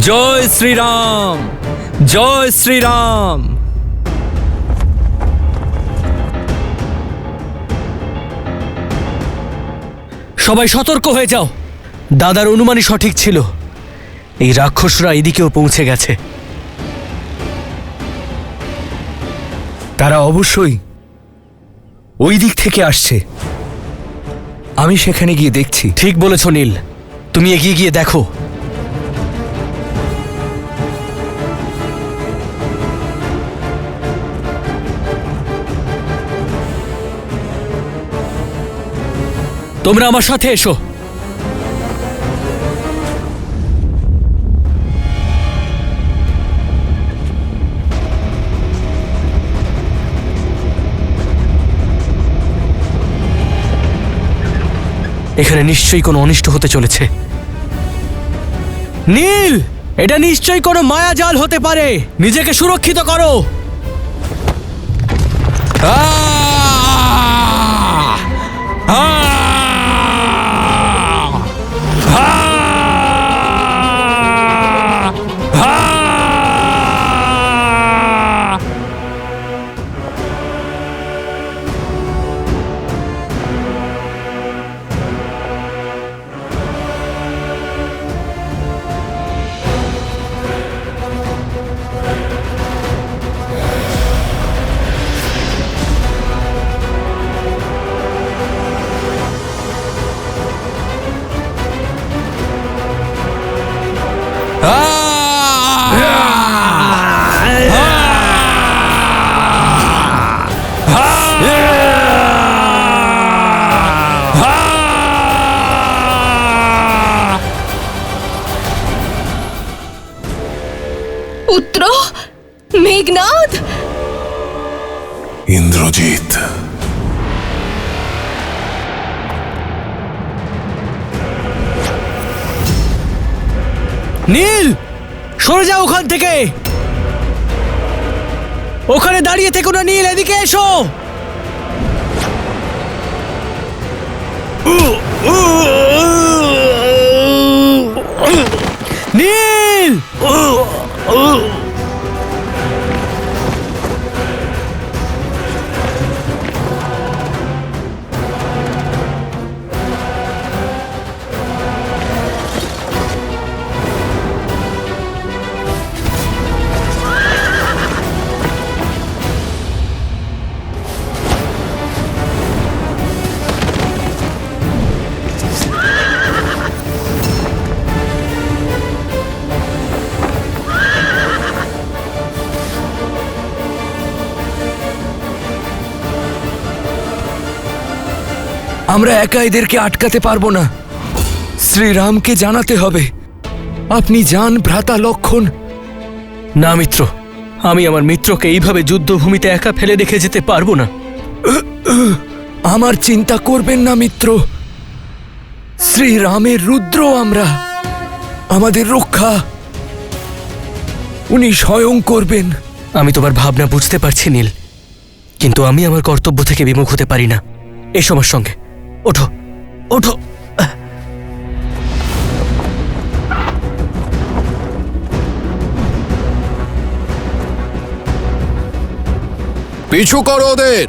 জয় শ্রীরাম, জয় শ্রীরাম। সবাই সতর্ক হয়ে যাও। দাদার অনুমানই সঠিক ছিল, এই রাক্ষসরা এদিকেও পৌঁছে গেছে। তারা অবশ্যই ওই দিক থেকে আসছে। আমি সেখানে গিয়ে দেখছি। ঠিক বলেছ নীল, তুমি এগিয়ে গিয়ে দেখো। তোমরা আমার সাথে এসো। এখানে নিশ্চয়ই কোনো অনিষ্ট হতে চলেছে। নীল, এটা নিশ্চয়ই কোনো মায়াজাল হতে পারে। নিজেকে সুরক্ষিত করো। পুত্র মেঘনাদ, ইন্দ্রজিৎ, নীল, সরে যাও ওখান থেকে। ওখানে দাঁড়িয়ে থেকো না নীল, এদিকে এসো। নীল, আমরা একা এদেরকে আটকাতে পারবো না। শ্রীরামকে জানাতে হবে। আপনি যান ভ্রাতা লক্ষণ। না মিত্র, আমি আমার মিত্রকে এইভাবে যুদ্ধভূমিতে একা ফেলে রেখে যেতে পারবো না। আমার চিন্তা করবেন না মিত্র। শ্রীরামের রুদ্র আমরা, আমাদের রক্ষা উনি স্বয়ং করবেন। আমি তোমার ভাবনা বুঝতে পারছি নীল, কিন্তু আমি আমার কর্তব্য থেকে বিমুখ হতে পারি না। এসো আমার সঙ্গে, ওঠো ওঠো। পিছু করো ওদের।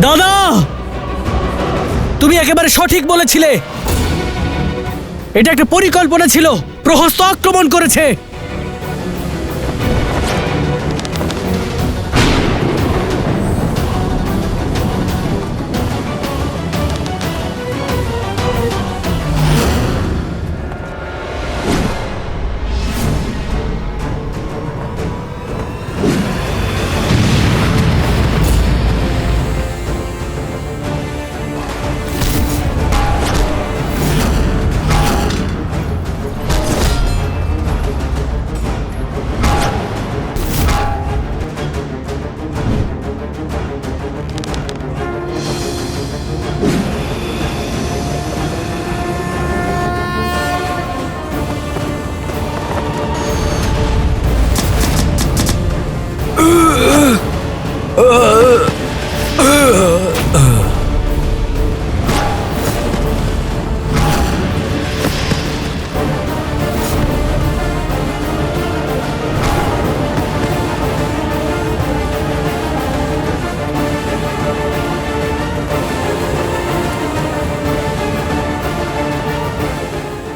দাদা, তুমি একেবারে সঠিক বলেছিলে। এটা একটা পরিকল্পনা ছিল। প্রহস্ত আক্রমণ করেছে।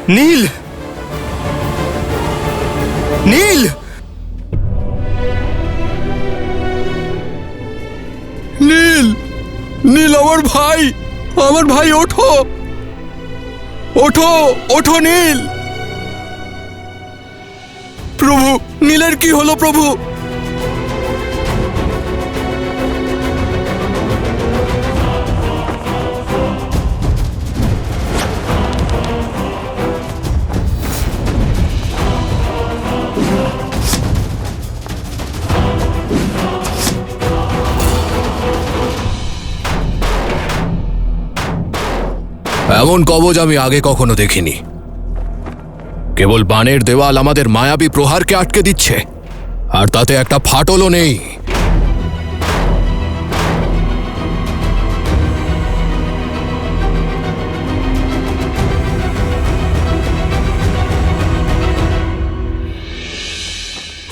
নীল, নীল, নীল, নীল আমার ভাই, ওঠো, ওঠো, ওঠো নীল। প্রভু, নীলের কি হলো প্রভু? এমন কবচ আমি আগে কখনো দেখিনি। কেবল বানের দেওয়াল আমাদের মায়াবী প্রহারকে আটকে দিচ্ছে, আর তাতে একটা ফাটলও নেই।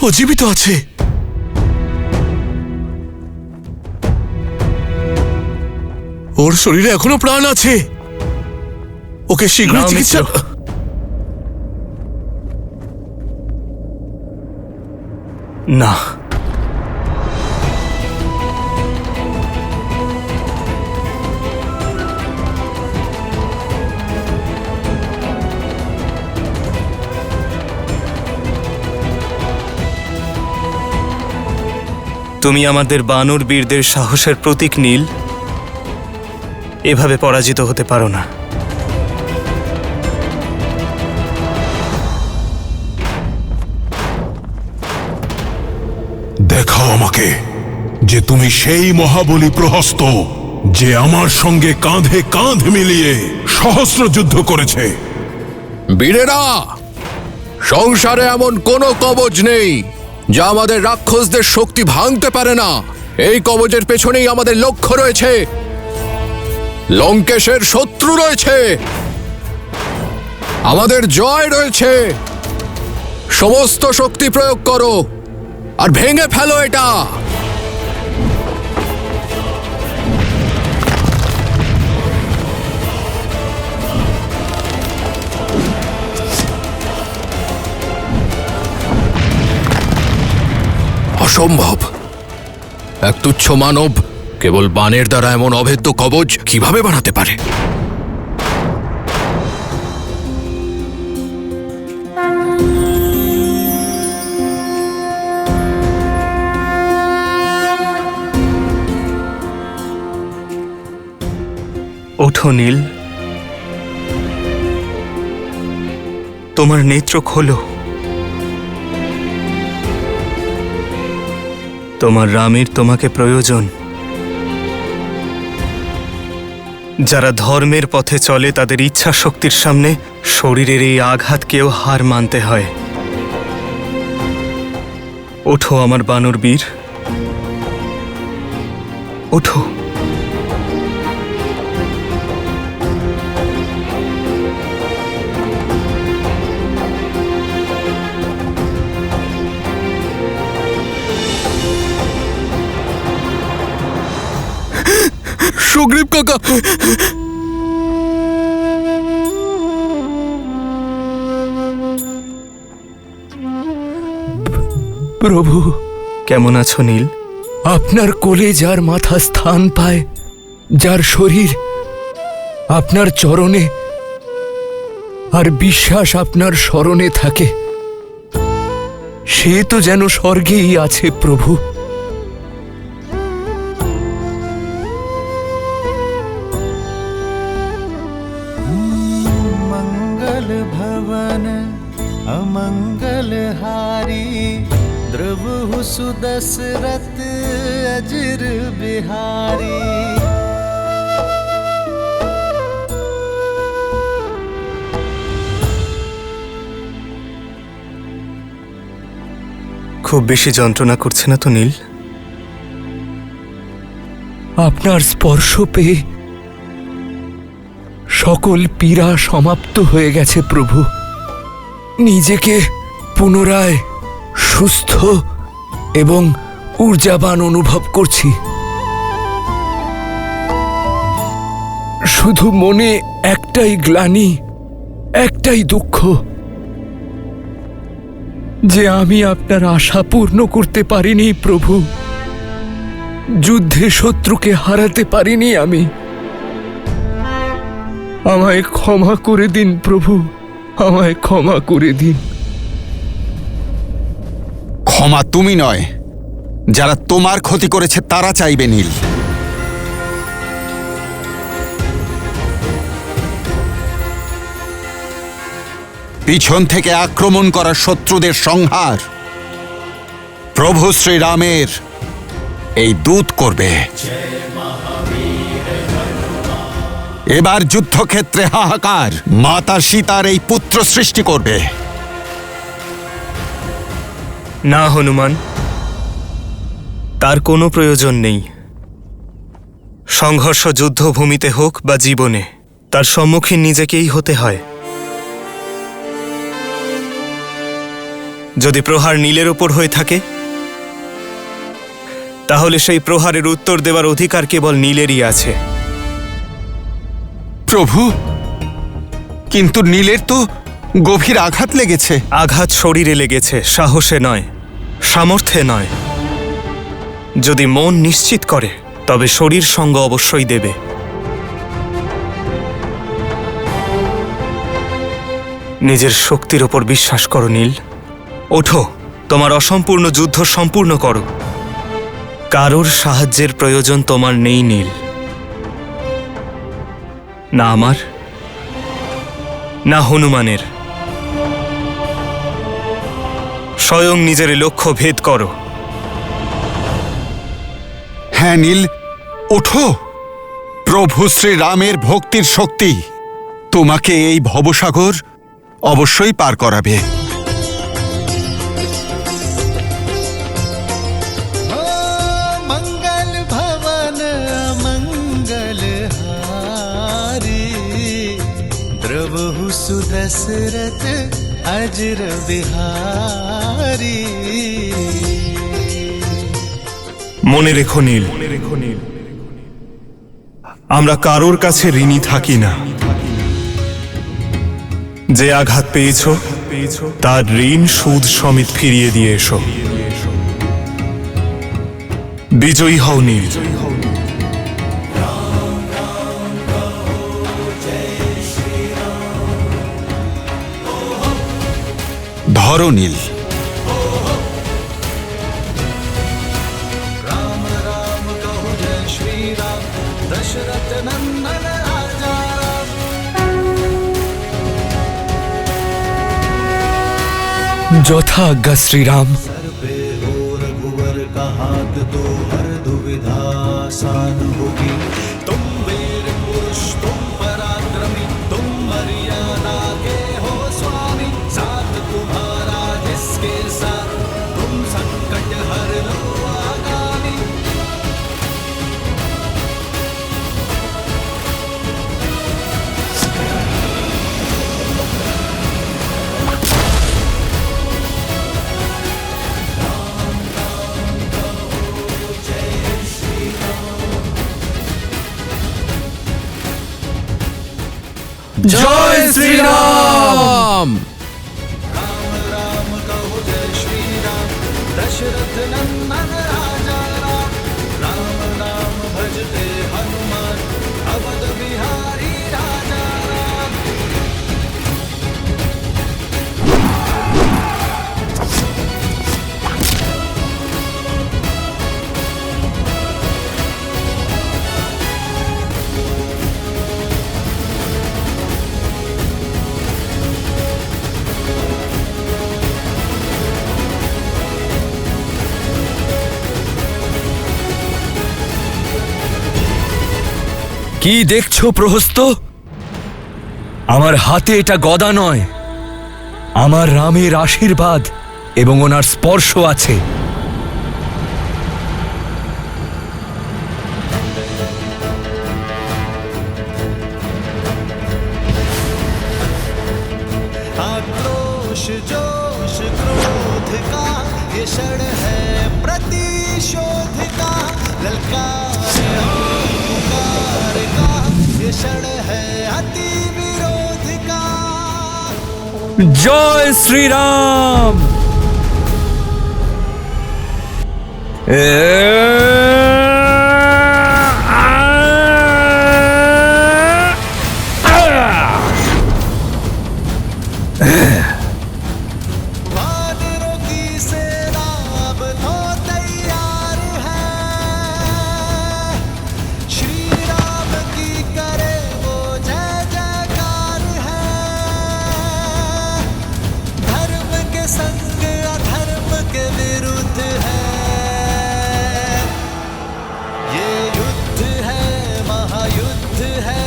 ও জীবিত আছে। ওর শরীরে এখনো প্রাণ আছে। ওকে শীঘ্রই না, চিকিৎসা। মিত্র। না, তুমি আমাদের বানর বীরদের সাহসের প্রতীক নীল। এভাবে পরাজিত হতে পারো না। দেখাও আমাকে যে তুমি সেই মহাবলী প্রহস্ত যে আমার সঙ্গে কাঁধে কাঁধ মিলিয়ে সহস্র যুদ্ধ করেছে। বীরেরা, সংসারে এমন কোনো কবচ নেই যা আমাদের রাক্ষসদের শক্তি ভাঙতে পারে না। এই কবচের পেছনেই আমাদের লক্ষ্য রয়েছে। লঙ্কেশের শত্রু রয়েছে, আমাদের জয় রয়েছে। সমস্ত শক্তি প্রয়োগ করো আর ভেঙে ফেলো এটা। অসম্ভব। এক তুচ্ছ মানব কেবল বানের দ্বারা এমন অভেদ্য কবচ কিভাবে বানাতে পারে? ওঠো নীল, তোমার নেত্র খোলো। তোমার রামের তোমাকে প্রয়োজন। যারা ধর্মের পথে চলে তাদের ইচ্ছা শক্তির সামনে শরীরের এই আঘাতকেও হার মানতে হয়। ওঠো আমার বানর বীর, ওঠো। সুগ্রীব কাকা, প্রভু, কেমন আছো নীল? আপনার কোলে যার মাথা স্থান পায়, যার শরীর আপনার চরণে আর বিশ্বাস আপনার স্মরণে থাকে, সে তো যেন স্বর্গেই আছে প্রভু। मंगल भवन अमंगल हारी द्रवहु सुदशरथ अजर बिहारी। খুব বেশি যন্ত্রণা করছে না তো নীল? আপনার স্পর্শ পেয়ে সকল পীড়া সমাপ্ত হয়ে গেছে প্রভু। নিজেকে পুনরায় সুস্থ এবং ঊর্জাবান অনুভব করছি। শুধু মনে একটাই গ্লানি একটাই দুঃখ যে আমি আপনার আশা পূর্ণ করতে পারিনি প্রভু। যুদ্ধে শত্রুকে হারাতে পারিনি আমি। আমায় ক্ষমা করে দিন প্রভু, আমায় ক্ষমা করে দিন। ক্ষমা তুমি নয়, যারা তোমার ক্ষতি করেছে তারা চাইবে নীল। পিছন থেকে আক্রমণ করা শত্রুদের সংহার প্রভু শ্রীরামের এই দূত করবে। এবার যুদ্ধক্ষেত্রে হাহাকার মাতা সীতার এই পুত্র সৃষ্টি করবে। না হনুমান, তার কোনো প্রয়োজন নেই। সংঘর্ষ যুদ্ধভূমিতে হোক বা জীবনে, তার সম্মুখীন নিজেকেই হতে হয়। যদি প্রহার নীলের ওপর হয়ে থাকে, তাহলে সেই প্রহারের উত্তর দেওয়ার অধিকার কেবল নীলেরই আছে। প্রভু, কিন্তু নীলের তো গভীর আঘাত লেগেছে। আঘাত শরীরে লেগেছে, সাহসে নয়, সামর্থ্যে নয়। যদি মন নিশ্চিত করে, তবে শরীর সঙ্গ অবশ্যই দেবে। নিজের শক্তির ওপর বিশ্বাস করো নীল। ওঠো, তোমার অসম্পূর্ণ যুদ্ধ সম্পূর্ণ করো। কারোর সাহায্যের প্রয়োজন তোমার নেই নীল। না আমার, না হনুমানের। স্বয়ং নিজের লক্ষ্য ভেদ করো। হ্যাঁ নীল, ওঠো। প্রভু শ্রীরামের ভক্তির শক্তি তোমাকে এই ভবসাগর অবশ্যই পার করাবে। मंगल भवन अमंगल हारी द्रवहु सुदशरथ अजर बिहारी। মনে রেখো নীল, আমরা কারোর কাছে ঋণী থাকি না। যে আঘাত পেয়েছ, তার ঋণ সুদ সমেত ফিরিয়ে দিয়ে এসো। বিজয়ী হও নীল। ধরো নীল। राम राम कहु जय श्री राम दशरथ नंदन राजा राम। যথা আজ্ঞা শ্রীরাম। सर पे हो रघुवर का हाथ तो हर दुविधा आसान होगी। तुम वीर पुरुष, तुम पराक्रमी, तुम मर्यादा के हो स्वामी। साथ तुम्हारा जिसके साथ, तुम संकट हर लो आगामी। জয় শ্রীরাম। राम राम कहु जय श्री राम दशरथ नंदन राजा राम। राम नाम भजते हनुमान अवध बिहारी राजा राम। কি দেখছো প্রহস্ত? আমার হাতে এটা গদা নয়, আমার রামের আশীর্বাদ এবং ওনার স্পর্শ আছে। आक्रोश जोश क्रोध का ये क्षण है प्रतिशोध का। ललकार और पुकार का ये क्षण है अति विरोध का। জয় শ্রীরাম। वानरों की सेना अब तो तैयार है, श्री राम की करे वो जय जयकार है। धर्म के संग अधर्म के विरुद्ध है, ये युद्ध है, महायुद्ध है।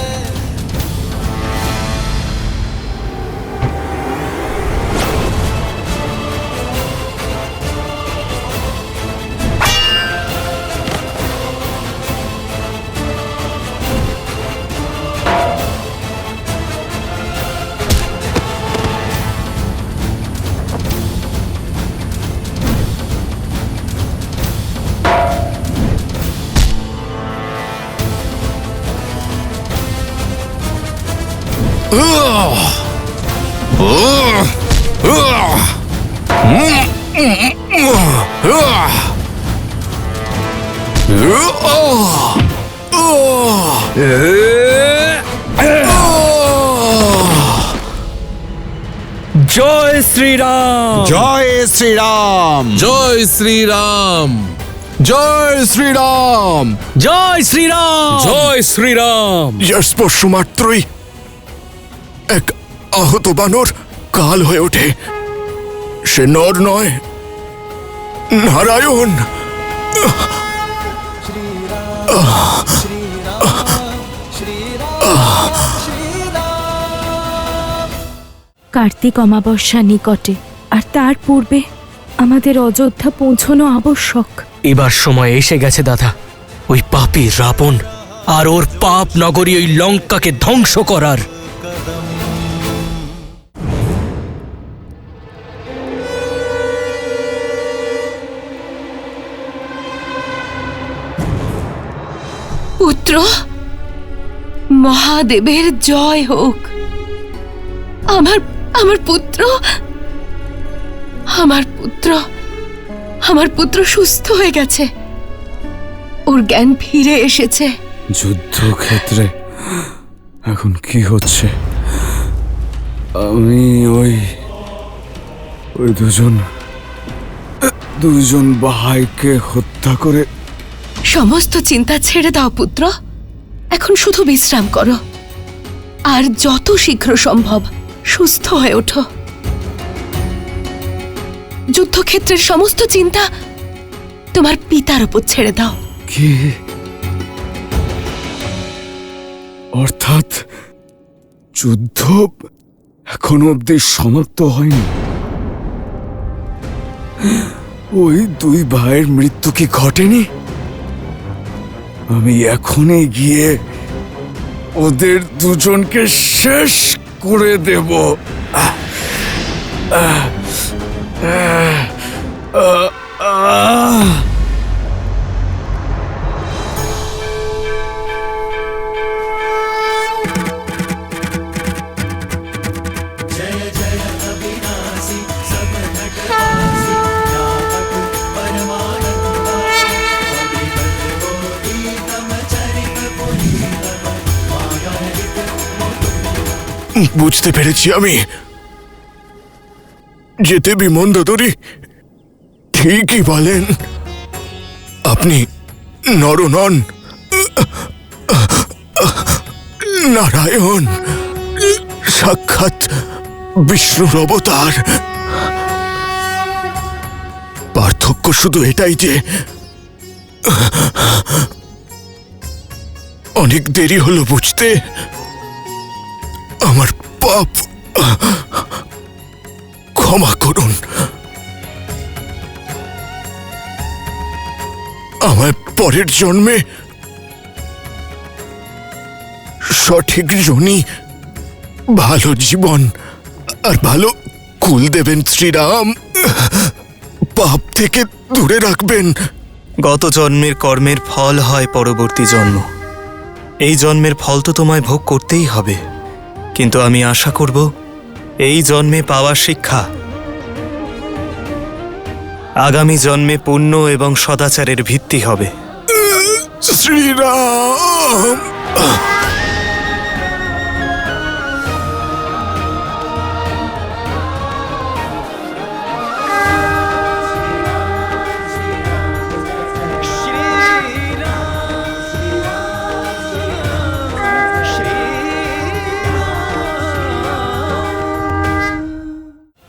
জয় শ্রীরাম। জয় শ্রীরাম। জয় শ্রীরাম, জয় শ্রীরাম, জয় শ্রীরাম। জয় শ্রীরাম। যার স্পর্শ মাত্রই এক আহত বানর কাল হয়ে ওঠে। সে নর নয়, নারায়ণ। কার্তিক অমাবস্যা নিকটে, আর তার পূর্বে আমাদের অযোধ্যা পৌঁছানো আবশ্যক। এবার সময় এসে গেছে দাদা, ওই পাপী রাবণ আর ওর পাপ নগরী ওই লঙ্কাকে ধ্বংস করার। পুত্র, মহাদেবের জয় হোক। আমার আমার পুত্র, আমার পুত্র, আমার পুত্র সুস্থ হয়ে গেছে, ওর জ্ঞান ফিরে এসেছে। যুদ্ধক্ষেত্রে এখন কি হচ্ছে? আমি ওই দুজন ভাইকে হত্যা করে। সমস্ত চিন্তা ছেড়ে দাও পুত্র, এখন শুধু বিশ্রাম করো আর যত শীঘ্র সম্ভব সুস্থ হয়ে ওঠো। যুদ্ধক্ষেত্রের সমস্ত চিন্তা তোমার পিতার উপর ছেড়ে দাও। কি? অর্থাৎ যুদ্ধ এখনো অব্দি সমাপ্ত হয়নি? ওই দুই ভাইয়ের মৃত্যু কি ঘটেনি? আমি এখনই গিয়ে ওদের দুজনকে শেষ করে দেব। বুঝতে পেরেছি আমি। যেতে বিমন দদরি ঠিকই বলেন, আপনি নর নন, নারায়ণ, সাক্ষাৎ বিষ্ণুর অবতার। পার্থক্য শুধু এটাই যে অনেক দেরি হলো বুঝতে। আমার পাপ ক্ষমা করুন। আমায় পরের জন্মে সঠিক জনি, ভালো জীবন আর ভালো কুল দেবেন শ্রীরাম। পাপ থেকে দূরে রাখবেন। গত জন্মের কর্মের ফল হয় পরবর্তী জন্ম। এই জন্মের ফল তো তোমায় ভোগ করতেই হবে, কিন্তু আমি আশা করব এই জন্মে পাওয়া শিক্ষা আগামী জন্মে পুণ্য এবং সদাচারের ভিত্তি হবে। শ্রীরাম!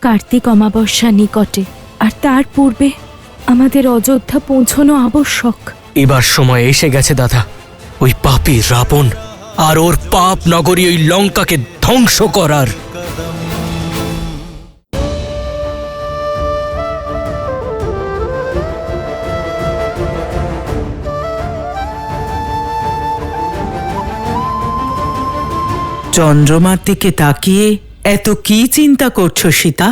কার্তিক অমাবস্যা নিকটে, আর তার পূর্বে আমাদের অযোধ্যা পৌঁছানো আবশ্যক। এবার সময় এসে গেছে দাদা, ওই পাপী রাবণ আর ওর পাপ নগরী ওই লঙ্কাকে ধ্বংস করার। চন্দ্রমার দিকে তাকিয়ে এত কি চিন্তা করছো সীতা?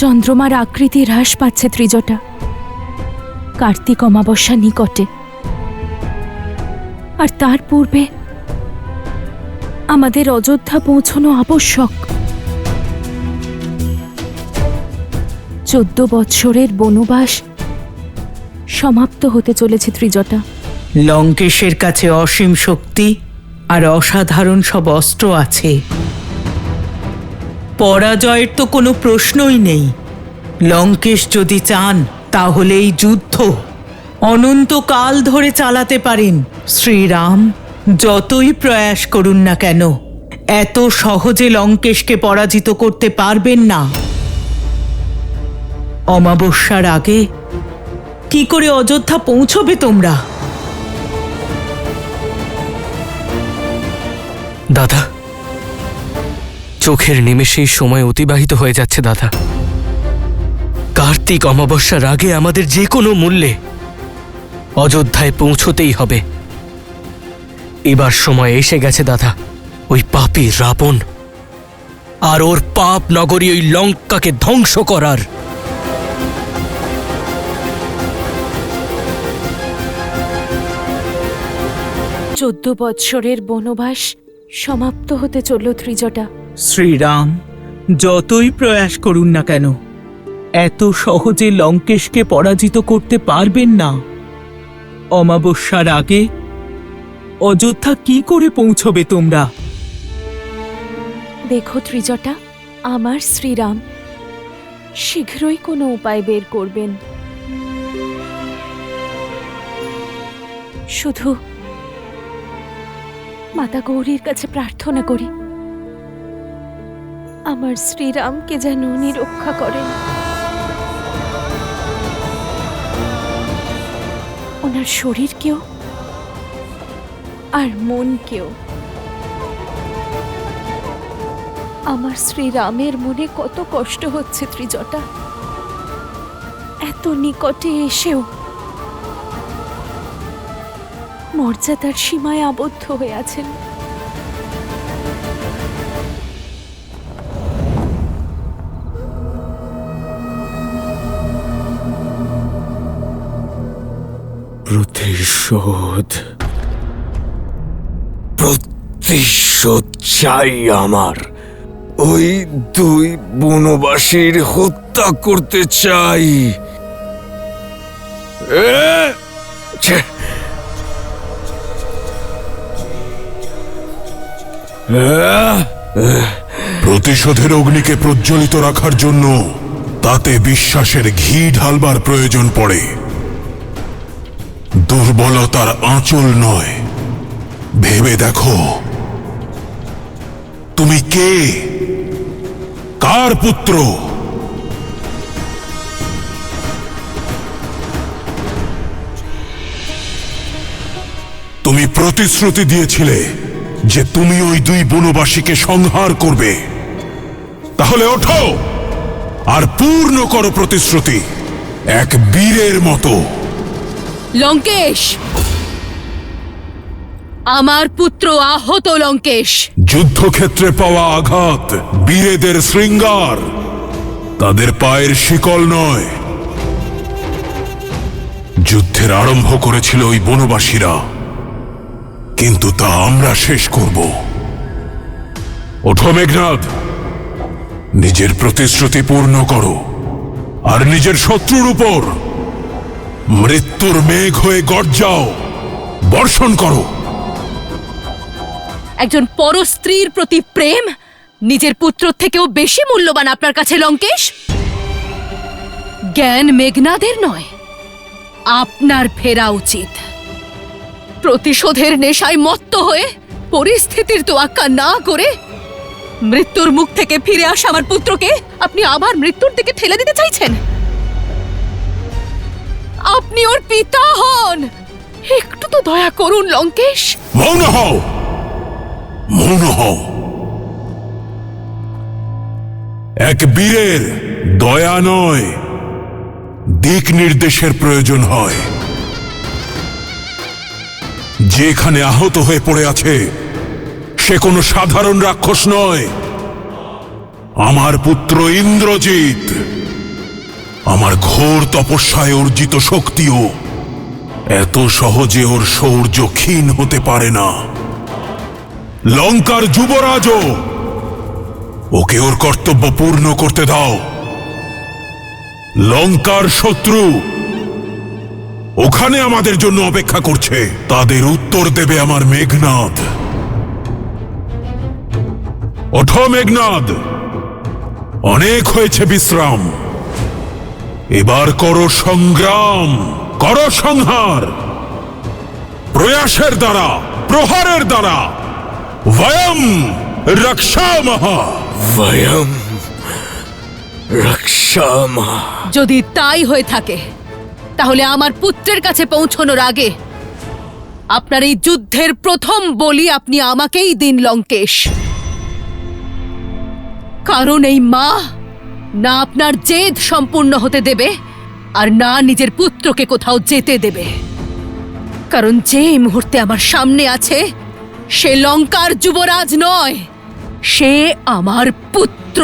চন্দ্রমার আকৃতি হ্রাস পাচ্ছে ত্রিজটা। কার্তিক অমাবস্যা নিকটে, আর তার পূর্বে আমাদের অযোধ্যা পৌঁছানো আবশ্যক। 14 বৎসরের বনবাস সমাপ্ত হতে চলেছে ত্রিজটা। লঙ্কেশের কাছে অসীম শক্তি আর অসাধারণ সব অস্ত্র আছে। পরাজয়ের তো কোনো প্রশ্নই নেই। লঙ্কেশ যদি চান তাহলে এই যুদ্ধ অনন্তকাল ধরে চালাতে পারেন। শ্রীরাম যতই প্রয়াস করুন না কেন, এত সহজে লঙ্কেশকে পরাজিত করতে পারবেন না। অমাবস্যার আগে কি করে অযোধ্যা পৌঁছবে তোমরা? দাদা, চোখের নিমেষেই সময় অতিবাহিত হয়ে যাচ্ছে দাদা। কার্তিক অমাবস্যার আগে আমাদের যে কোনো মূল্যে অযোধ্যায় পৌঁছতেই হবে। এবার সময় এসে গেছে দাদা, ওই পাপী রাবণ আর ওর পাপ নগরী ওই লঙ্কাকে ধ্বংস করার। চোদ্দ বৎসরের বনবাস সমাপ্ত হতে চলল ত্রিজটা। শ্রীরাম যতই প্রয়াস করুন না কেন, এত সহজে লঙ্কেশকে পরাজিত করতে পারবেন না। অমাবস্যার আগে অযোধ্যা কি করে পৌঁছবে তোমরা? দেখো ত্রিজটা, আমার শ্রীরাম শীঘ্রই কোনো উপায় বের করবেন। শুধু মাতা গৌরীর কাছে প্রার্থনা করি আমার শ্রীরামকে যেন উনি রক্ষা করেন, ওনার শরীরকেও আর মনকেও। আমার শ্রীরামের মনে কত কষ্ট হচ্ছে ত্রিজটা, এত নিকটে এসেও মর্যাদার সীমায় আবদ্ধ হয়ে আছেন। প্রতিশোধ চাই আমার। ওই দুই বনবাসীর হত্যা করতে চাই। প্রতিশোধের অগ্নিকে প্রজ্বলিত রাখার জন্য তাতে বিশ্বাসের ঘি ঢালবার প্রয়োজন পড়ে। দুর্বলতার আঁচল নয়। ভেবে দেখো, তুমি কে, কার পুত্র? তুমি প্রতিশ্রুতি দিয়েছিলে যে তুমি ওই দুই বনবাসীকে সংহার করবে। তাহলে ওঠো আর পূর্ণ করো প্রতিশ্রুতি, এক বীরের মতো। লঙ্কেশ, আমার পুত্র আহত লঙ্কেশ। যুদ্ধক্ষেত্রে পাওয়া আঘাত বীরেদের শৃঙ্গার, তাদের পায়ের শিকল নয়। যুদ্ধের আরম্ভ করেছিল ওই বনবাসীরা, কিন্তু তা আমরা শেষ করব। ওঠো মেঘনাদ, নিজের প্রতিশ্রুতি পূর্ণ করো আর নিজের শত্রুর উপর মৃত্যুর মেঘ হয়ে গর্জাও, বর্ষণ করো। একজন পরস্ত্রীর প্রতি প্রেম নিজের পুত্র থেকেও বেশি মূল্যবান আপনার কাছে লঙ্কেশ? জ্ঞান মেঘনাদের নয়, আপনার ফেরা উচিত। প্রতিশোধের নেশায় মত্ত হয়ে পরিস্থিতির তোয়াক্কা না করে মৃত্যুর মুখ থেকে ফিরে আসা আমার পুত্রকে আপনি আবার মৃত্যুর দিকে ঠেলে দিতে চাইছেন। আপনি ওর পিতা হন, একটু তো দয়া করুন লঙ্কেশ। মৌন হও, মৌন হও। এক বীরের দয়া নয়, দিক নির্দেশের প্রয়োজন হয়। যেখানে আহত হয়ে পড়ে আছে সে কোনো সাধারণ রাক্ষস নয়। আমার পুত্র ইন্দ্রজিৎ, আমার ঘোর তপস্যায় অর্জিত শক্তিও এত সহজে ওর শৌর্য ক্ষীণ হতে পারে না। লঙ্কার যুবরাজও, ওকে ওর কর্তব্য পূর্ণ করতে দাও। লঙ্কার শত্রু ওখানে আমাদের জন্য অপেক্ষা করছে, তাদের উত্তর দেবে আমার মেঘনাদ। ওঠো মেঘনাদ, অনেক হয়েছে বিশ্রাম, এবার করো সংগ্রাম, করো সংহার। প্রয়াসের দ্বারা, প্রহারের দ্বারা বয়ম রক্ষামহ, বয়ম রক্ষামহ। যদি তাই হয়ে থাকে তাহলে আমার পুত্রের কাছে পৌঁছানোর আগে আপনার এই যুদ্ধের প্রথম বলি আপনি আমাকেই দিন লঙ্কেশ। কারণ এই মা না আপনার জেদ সম্পূর্ণ হতে দেবে আর না নিজের পুত্রকে কোথাও যেতে দেবে। কারণ যে এই মুহূর্তে আমার সামনে আছে সে লঙ্কার যুবরাজ নয়, সে আমার পুত্র,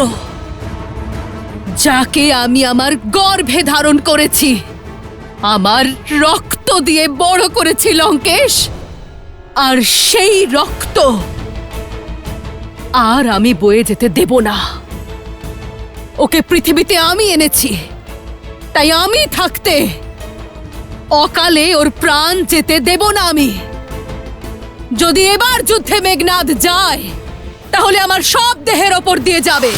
যাকে আমি আমার গর্ভে ধারণ করেছি, আমার রক্ত দিয়ে বড় করেছি লঙ্কেশ। আর সেই রক্ত আর আমি বয়ে যেতে দেব না। ওকে পৃথিবীতে আমি এনেছি, তাই আমি থাকতে অকালে ওর প্রাণ যেতে দেব না আমি। যদি এবার যুদ্ধে মেঘনাদ যায় তাহলে আমার সব দেহের ওপর দিয়ে যাবে।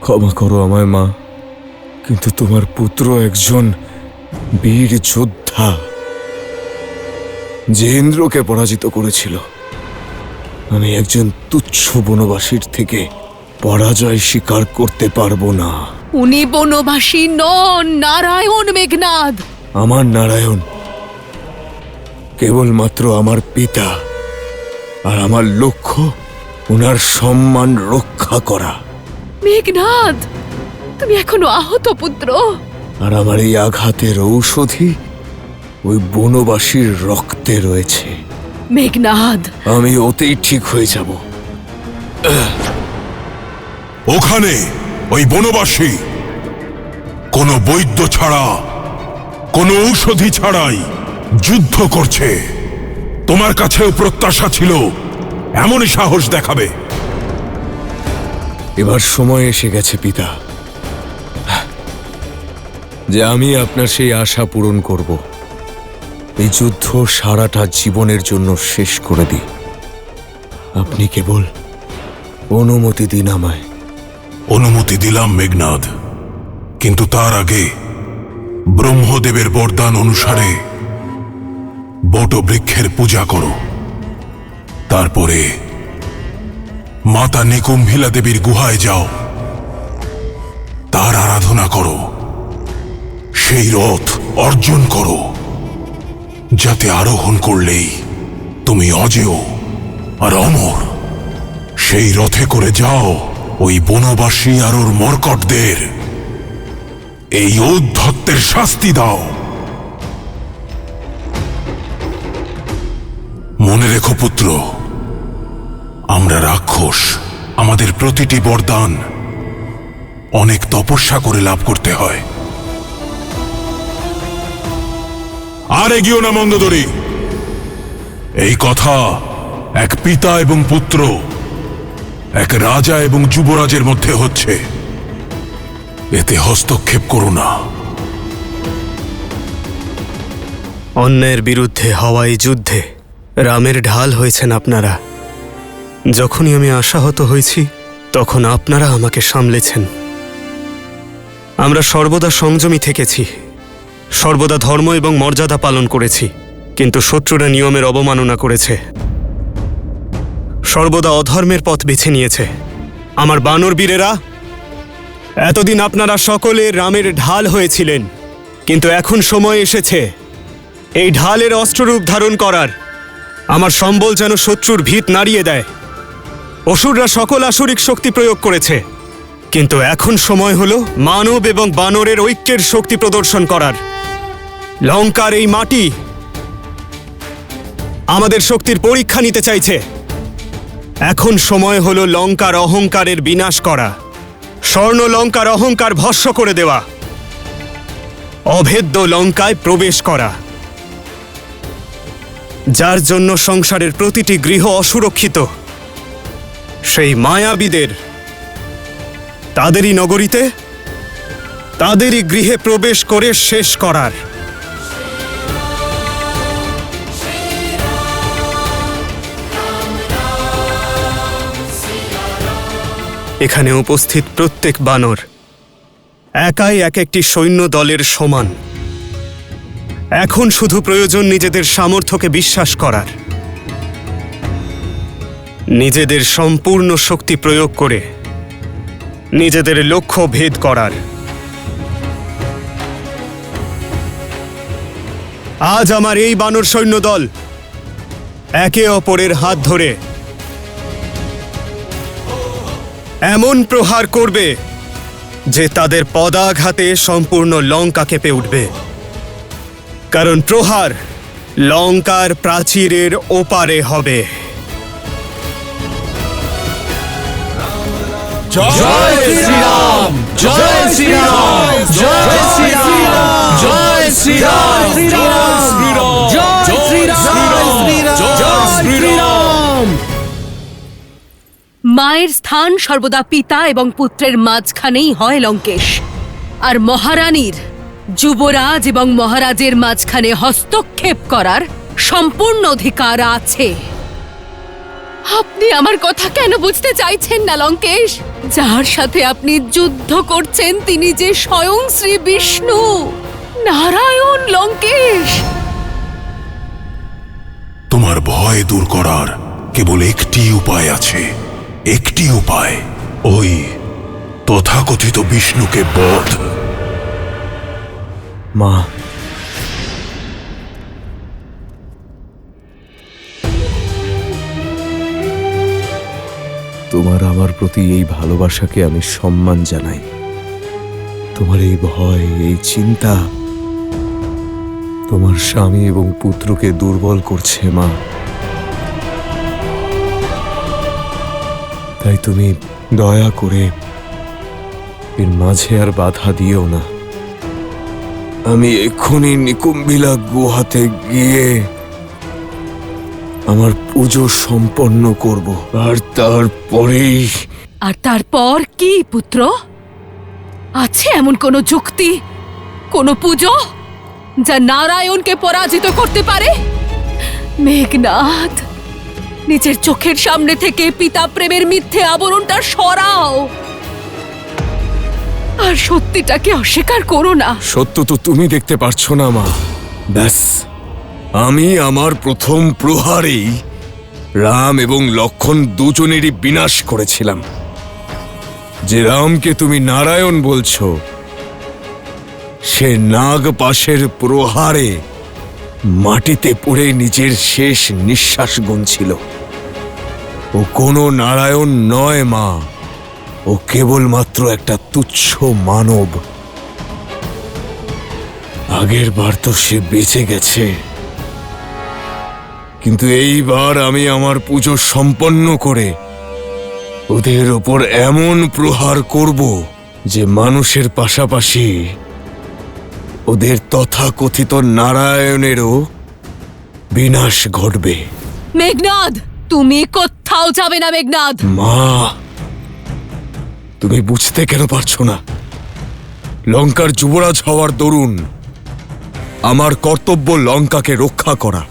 ক্ষমা করো আমায় মা, কিন্তু তোমার পুত্র একজন বীর যোদ্ধা। যে ইন্দ্রকে পরাজিত করেছিল, আমি একজন তুচ্ছ বনবাসীর থেকে পরাজয় স্বীকার করতে পারবো না। উনি বনবাসী নন, নারায়ণ মেঘনাদ। আমার নারায়ণ কেবলমাত্র আমার পিতা, আর আমার লক্ষ্য ওনার সম্মান রক্ষা করা। মেঘনাদ, তুমি এখনো আহত পুত্র। আর আমার এই আঘাতের ঔষধি ওই বনবাসীর রক্তে রয়েছে। মেঘনাদ, আমি ওতেই ঠিক হয়ে যাব। ওখানে ওই বনবাসী কোনো বৈদ্য ছাড়া, কোনো ঔষধি ছাড়াই যুদ্ধ করছে। তোমার কাছেও প্রত্যাশা ছিল এমনই সাহস দেখাবে। এবার সময় এসে গেছে পিতা, যে আমি আপনার সেই আশা পূরণ করব। এই যুদ্ধ সারাটা জীবনের জন্য শেষ করে দিই। আপনি কেবল অনুমতি দিন আমায়। অনুমতি দিলাম মেঘনাদ, কিন্তু তার আগে ব্রহ্মদেবের বরদান অনুসারে বটবৃক্ষের পূজা করো। তারপরে মাতা নিকুম্ভিলা দেবীর গুহায় যাও, তার আরাধনা করো, সেই রথ অর্জন করো, যাতে আরোহণ করলেই তুমি অজেয় আর অমর। সেই রথে করে যাও ওই বনবাসী আর ওর মর্কটদের এই ঔদ্ধত্যের শাস্তি দাও। মনে রেখো পুত্র, আমরা রাক্ষস, আমাদের প্রতিটি বরদান অনেক তপস্যা করে লাভ করতে হয়। আর এগিয়েও না মন্দোদরী। এই কথা এক পিতা এবং পুত্র, এক রাজা এবং যুবরাজের মধ্যে হচ্ছে। এতে হস্তক্ষেপ করো না। অন্যায়ের বিরুদ্ধে হওয়া এই যুদ্ধে রামের ঢাল হয়েছেন আপনারা। যখনই আমি আশাহত হয়েছি, তখন আপনারা আমাকে সামলেছেন। আমরা সর্বদা সংযমী থেকেছি, সর্বদা ধর্ম এবং মর্যাদা পালন করেছি, কিন্তু শত্রুরা নিয়মের অবমাননা করেছে, সর্বদা অধর্মের পথ বেছে নিয়েছে। আমার বানর বীরেরা, এতদিন আপনারা সকলে রামের ঢাল হয়েছিলেন, কিন্তু এখন সময় এসেছে এই ঢালের অস্ত্ররূপ ধারণ করার। আমার সম্বল যেন শত্রুর ভিত নাড়িয়ে দেয়। অসুররা সকল আসুরিক শক্তি প্রয়োগ করেছে, কিন্তু এখন সময় হলো মানব এবং বানরের ঐক্যের শক্তি প্রদর্শন করার। লঙ্কার এই মাটি আমাদের শক্তির পরীক্ষা নিতে চাইছে। এখন সময় হলো লঙ্কার অহংকারের বিনাশ করা, স্বর্ণ লঙ্কার অহংকার ভস্ম করে দেওয়া, অভেদ্য লঙ্কায় প্রবেশ করা, যার জন্য সংসারের প্রতিটি গৃহ অসুরক্ষিত। সেই মায়াবীদের তাদেরই নগরীতে, তাদেরই গৃহে প্রবেশ করে শেষ করার। এখানে উপস্থিত প্রত্যেক বানর একাই এক একটি সৈন্য দলের সমান। এখন শুধু প্রয়োজন নিজেদের সামর্থ্যকে বিশ্বাস করার, নিজেদের সম্পূর্ণ শক্তি প্রয়োগ করে নিজেদের লক্ষ্য ভেদ করার। আজ আমার এই বানর সৈন্যদল একে অপরের হাত ধরে এমন প্রহার করবে যে তাদের পদাঘাতে সম্পূর্ণ লঙ্কা কেঁপে উঠবে। কারণ প্রহার লঙ্কার প্রাচীরের ওপারে হবে। জয় শ্রীরাম, জয় শ্রীরাম, জয় শ্রীরাম, জয় শ্রীরাম, জয় শ্রীরাম, জয় শ্রীরাম, জয় শ্রীরাম। মায়ের স্থান সর্বদা পিতা এবং পুত্রের মাঝখানেই হয় লঙ্কেশ, আর মহারানীর, যুবরাজ এবং মহারাজের মাঝখানে হস্তক্ষেপ করার সম্পূর্ণ অধিকার আছে। আপনি আমার কথা কেন বুঝতে চাইছেন না লঙ্কেশ? যার সাথে আপনি যুদ্ধ করছেন তিনি যে স্বয়ং শ্রী বিষ্ণু, নারায়ণ। লঙ্কেশ, তোমার ভয় দূর করার কেবল একটি উপায় আছে, একটি উপায়, ওই তথাকথিত বিষ্ণুকে বধ। মা, তোমার আমার প্রতি এই ভালোবাসাকে আমি সম্মান জানাই। তোমার এই ভয়, এই চিন্তা তোমার স্বামী এবং পুত্রকে দুর্বল করছে মা। তাই তুমি দয়া করে এর মাঝে আর বাধা দিও না। আমি এক্ষুনি নিকুম্বিলা গুহাতে গিয়ে আমার পুজো সম্পন্ন করব, আর তারপরেই। আর তারপর কি পুত্র? আছে এমন কোনো যুক্তি, কোনো পুজো যা নারায়ণকে পরাজিত করতে পারে? মেঘনাদ, নিজের চোখের সামনে থেকে পিতা প্রেমের মিথ্যে আবরণটা সরাও আর সত্যিটাকে অস্বীকার করো না। সত্য তো তুমি দেখতে পারছো না মা। ব্যাস, আমি আমার প্রথম প্রহারেই রাম এবং লক্ষ্মণ দুজনেরই বিনাশ করেছিলাম। যে রামকে তুমি নারায়ণ বলছো, সে নাগ পাশের প্রহারে মাটিতে পড়ে নিজের শেষ নিঃশ্বাস গুনছিল। ও কোনো নারায়ণ নয় মা, ও কেবলমাত্র একটা তুচ্ছ মানব। আগের বার তো সে বেঁচে গেছে, কিন্তু এইবার আমি আমার পুজো সম্পন্ন করে ওদের ওপর এমন প্রহার করব যে মানুষের পাশাপাশি ওদের তথাকথিত নারায়ণেরও বিনাশ ঘটবে। মেঘনাদ, তুমি কোথাও যাবে না। মেঘনাদ, মা, তুমি বুঝতে কেন পারছো না? লঙ্কার যুবরাজ হওয়ার দরুন আমার কর্তব্য লঙ্কাকে রক্ষা করা।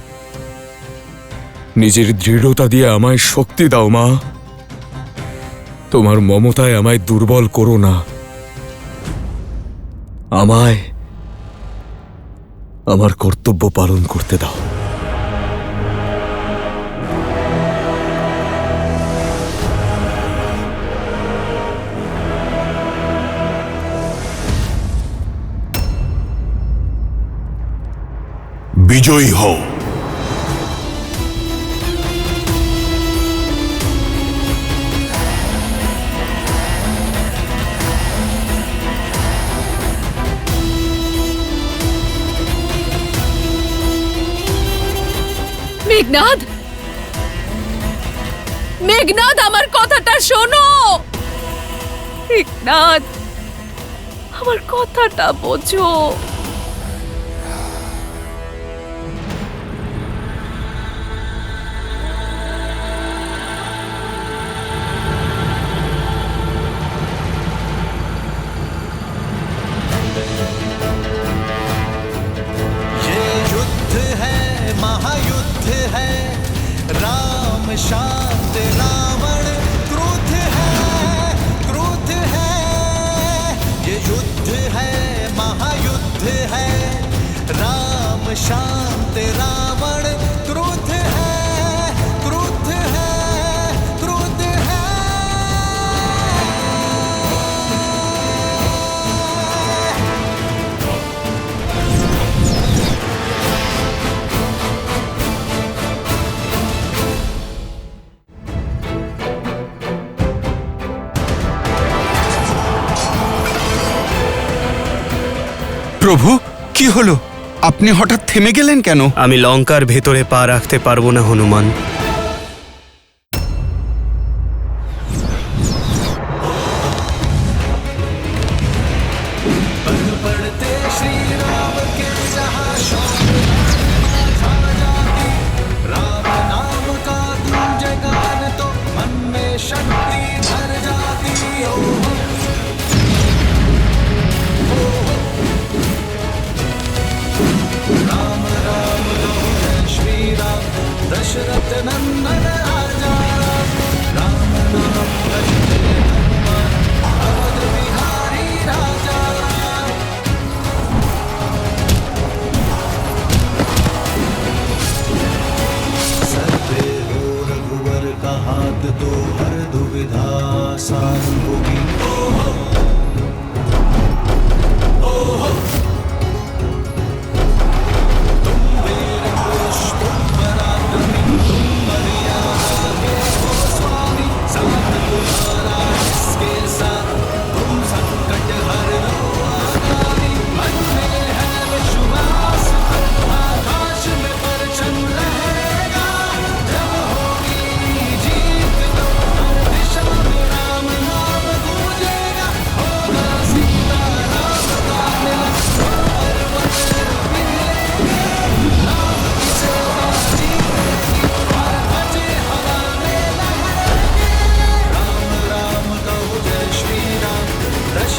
নিজের দৃঢ়তা দিয়ে আমায় শক্তি দাও মা। তোমার মমতায় আমায় দুর্বল করো না। আমায় আমার কর্তব্য পালন করতে দাও। বিজয়ী হও। মেঘনাদ, মেঘনাদ, আমার কথাটা শোনো। মেঘনাদ, আমার কথাটা বোঝো। शांत रावण क्रोध है, ये युद्ध है, महायुद्ध है। राम शांत रावण क्रोध है, क्रोध है, क्रोध है। প্রভু, কি হলো? আপনি হঠাৎ থেমে গেলেন কেন? আমি লঙ্কার ভেতরে পা রাখতে পারবো না হনুমান। पढ़ते श्री राम के जहाँ शौक राम नाम का गूंज गान तो मन में शक्ति भर जाती। राम राम श्री राम दशरथ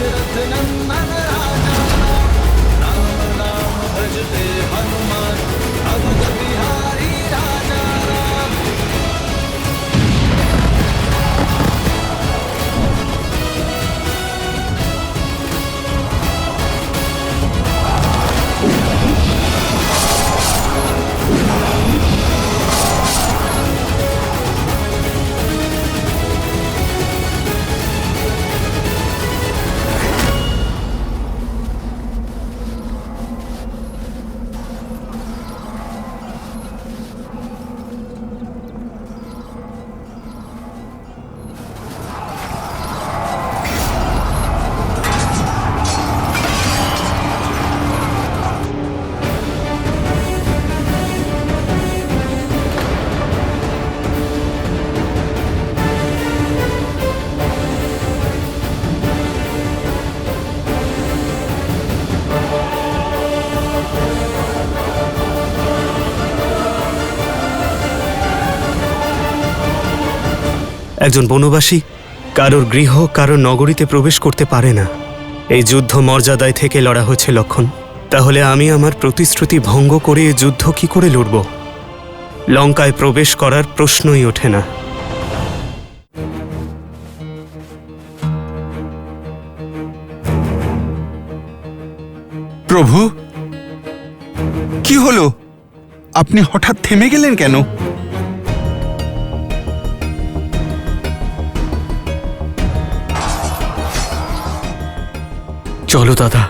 दशरथ नंदन राजा राम नाम भजते हनुमान अवध बिहारी राजा राम। একজন বনবাসী কারোর গৃহ কারোর নগরীতে প্রবেশ করতে পারে না। এই যুদ্ধ মর্যাদায় থেকে লড়া হচ্ছে লক্ষণ। তাহলে আমি আমার প্রতিশ্রুতি ভঙ্গ করে এই যুদ্ধ কি করে লড়ব? লঙ্কায় প্রবেশ করার প্রশ্নই ওঠে না। প্রভু, কি হলো? আপনি হঠাৎ থেমে গেলেন কেন? চলো দাদা।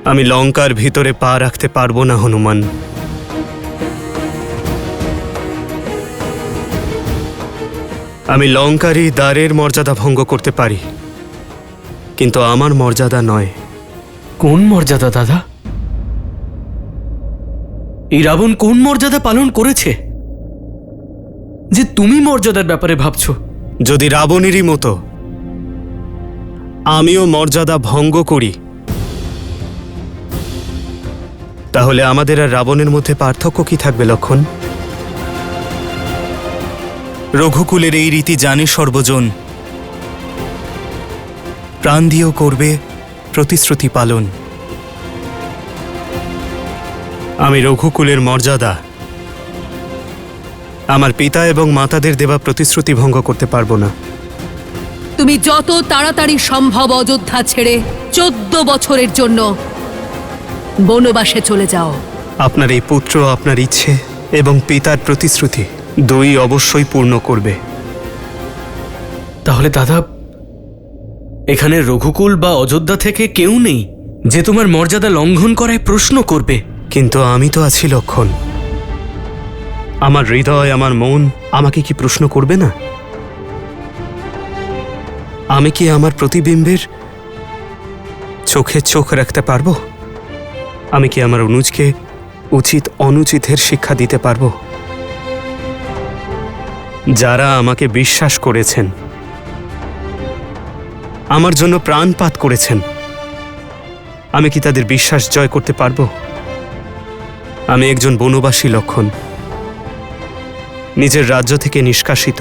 আমি লঙ্কার ভিতরে পা রাখতে পারবো না হনুমান। আমি লঙ্কারই দ্বারের মর্যাদা ভঙ্গ করতে পারি, কিন্তু আমার মর্যাদা নয়। কোন মর্যাদা দাদা? এই রাবণ কোন মর্যাদা পালন করেছে যে তুমি মর্যাদার ব্যাপারে ভাবছো? যদি রাবণেরই মতো আমিও মর্যাদা ভঙ্গ করি, তাহলে আমাদের আর রাবণের মধ্যে পার্থক্য কি থাকবে লক্ষণ? রঘুকুলের এই রীতি জানে সর্বজন। প্রাণ দিয়েও করবে প্রতিশ্রুতি পালন। আমি রঘুকুলের মর্যাদা, আমার পিতা এবং মাতাদের দেওয়া প্রতিশ্রুতি ভঙ্গ করতে পারবো না। তুমি যত তাড়াতাড়ি সম্ভব অযোধ্যা ছেড়ে 14 বছরের জন্য বনবাসে চলে যাও। আপনার এই পুত্র আপনার ইচ্ছে এবং পিতার প্রতিশ্রুতি দুই অবশ্যই পূর্ণ করবে। তাহলে দাদা, এখানে রঘুকুল বা অযোধ্যা থেকে কেউ নেই যে তোমার মর্যাদা লঙ্ঘন করায় প্রশ্ন করবে। কিন্তু আমি তো আছি লক্ষণ। আমার হৃদয়, আমার মন আমাকে কি প্রশ্ন করবে না? আমি কি আমার প্রতিবিম্বের চোখে চোখ রাখতে পারবো? আমি কি আমার অনুজকে উচিত অনুচিতের শিক্ষা দিতে পারবো? যারা আমাকে বিশ্বাস করেছেন, আমার জন্য প্রাণপাত করেছেন, আমি কি তাদের বিশ্বাস জয় করতে পারবো? আমি একজন বনবাসী লক্ষণ, নিজের রাজ্য থেকে নিষ্কাশিত।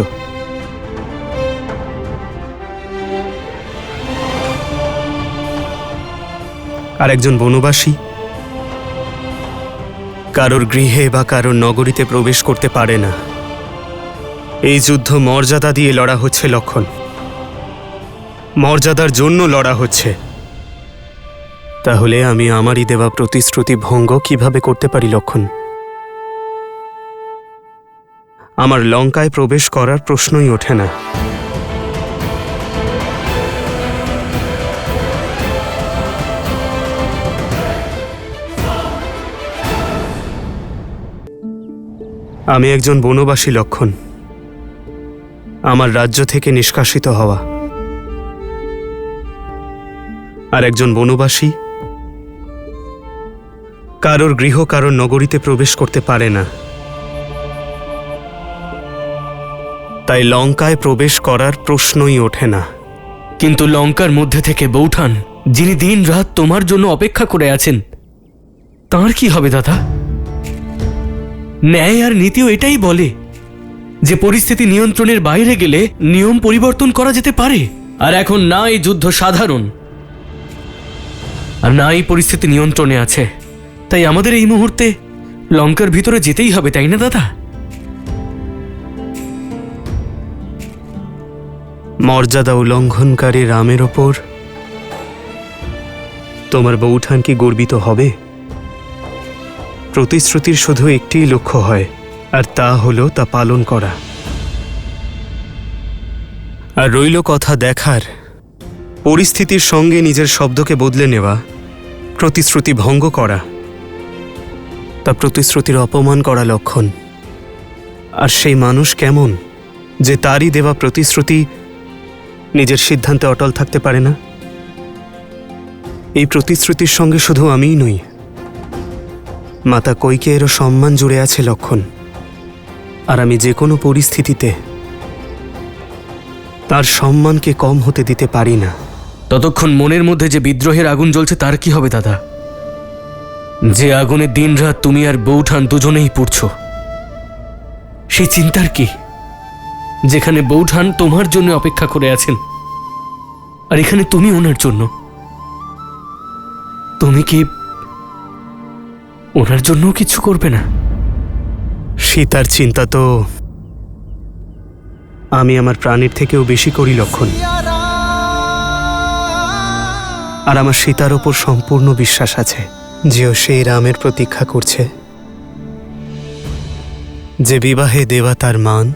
আর একজন বনবাসী কারোর গৃহে বা কারোর নগরীতে প্রবেশ করতে পারে না। এই যুদ্ধ মর্যাদা দিয়ে লড়া হচ্ছে লক্ষণ, মর্যাদার জন্য লড়া হচ্ছে। তাহলে আমি আমারই দেওয়া প্রতিশ্রুতি ভঙ্গ কিভাবে করতে পারি লক্ষণ? আমার লঙ্কায় প্রবেশ করার প্রশ্নই ওঠে না। আমি একজন বনবাসী লক্ষণ, আমার রাজ্য থেকে নিষ্কাশিত হওয়া। আর একজন বনবাসী কারোর গৃহ কারোর নগরীতে প্রবেশ করতে পারে না। তাই লঙ্কায় প্রবেশ করার প্রশ্নই ওঠে না। কিন্তু লঙ্কার মধ্যে থেকে বৌঠান, যিনি দিন রাত তোমার জন্য অপেক্ষা করে আছেন, তার কি হবে দাদা? ন্যায় আর নীতিও এটাই বলে যে পরিস্থিতি নিয়ন্ত্রণের বাইরে গেলে নিয়ম পরিবর্তন করা যেতে পারে। আর এখন না এই যুদ্ধ সাধারণ, আর না এই পরিস্থিতি নিয়ন্ত্রণে আছে। তাই আমাদের এই মুহূর্তে লঙ্কার ভিতরে যেতেই হবে, তাই না দাদা? মর্যাদা উল্লঙ্ঘনকারী রামের ওপর তোমার বৌঠান কি গর্বিত হবে? প্রতিশ্রুতির শুধু একটিই লক্ষ্য হয়, আর তা হলো তা পালন করা। আর রইল কথা দেখার, পরিস্থিতির সঙ্গে নিজের শব্দকে বদলে নেওয়া, প্রতিশ্রুতি ভঙ্গ করা, তা প্রতিশ্রুতির অপমান করা লক্ষণ। আর সেই মানুষ কেমন যে তারই দেওয়া প্রতিশ্রুতি নিজের সিদ্ধান্তে অটল থাকতে পারে না? এই প্রতিশ্রুতির সঙ্গে শুধু আমিই নই, মাতা কৈকেয়ীরও সম্মান জুড়ে আছে লক্ষণ। আর আমি যে কোনো পরিস্থিতিতে তার সম্মানকে কম হতে দিতে পারি না। ততক্ষণ মনের মধ্যে যে বিদ্রোহের আগুন জ্বলছে তার কি হবে দাদা? যে আগুনে দিনরাত তুমি আর বৌঠান দুজনেই পুড়ছ, সেই চিন্তার কি? যেখানে বৌঠান তোমার জন্য অপেক্ষা করে আছেন, আর এখানে তুমি ওনার জন্য। তুমি কি ওনার জন্য কিছু করবে না? সীতার চিন্তা তো আমি আমার প্রাণের থেকেও বেশি করি লক্ষণ। আর আমার সীতার ওপর সম্পূর্ণ বিশ্বাস আছে যে ও সেই রামের প্রতীক্ষা করছে, যে বিবাহে দেওয়া তার মান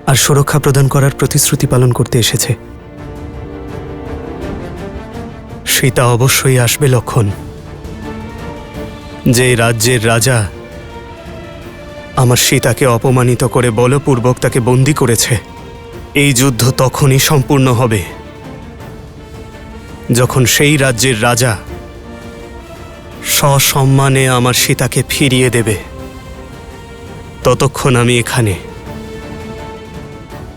আর সুরক্ষা প্রদান করার প্রতিশ্রুতি পালন করতে এসেছে। সীতা অবশ্যই আসবে লক্ষণ। যে রাজ্যের রাজা আমার সীতাকে অপমানিত করে বলপূর্বক তাকে বন্দী করেছে, এই যুদ্ধ তখনই সম্পূর্ণ হবে যখন সেই রাজ্যের রাজা সসম্মানে আমার সীতাকে ফিরিয়ে দেবে। ততক্ষণ আমি এখানে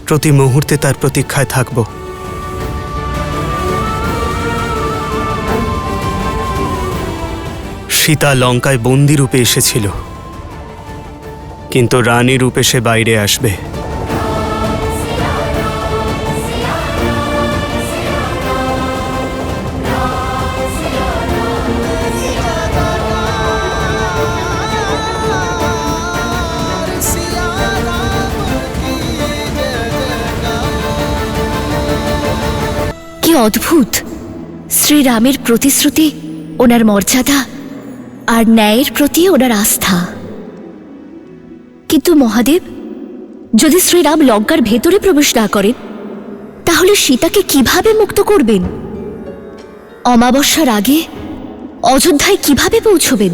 প্রতি মুহূর্তে তার প্রতীক্ষায় থাকব। সীতা লঙ্কায় বন্দী রূপে এসেছিল, কিন্তু রানী রূপে সে বাইরে আসবে। কি অদ্ভুত! শ্রীরামের প্রতিশ্রুতি, ওনার মর্যাদা আর ন্যায়ের প্রতি ওনার আস্থা। কিন্তু মহাদেব, যদি শ্রীরাম লঙ্কার ভেতরে প্রবেশ না করেন, তাহলে সীতাকে কিভাবে মুক্ত করবেন? অমাবস্যার আগে অযোধ্যায় কিভাবে পৌঁছবেন?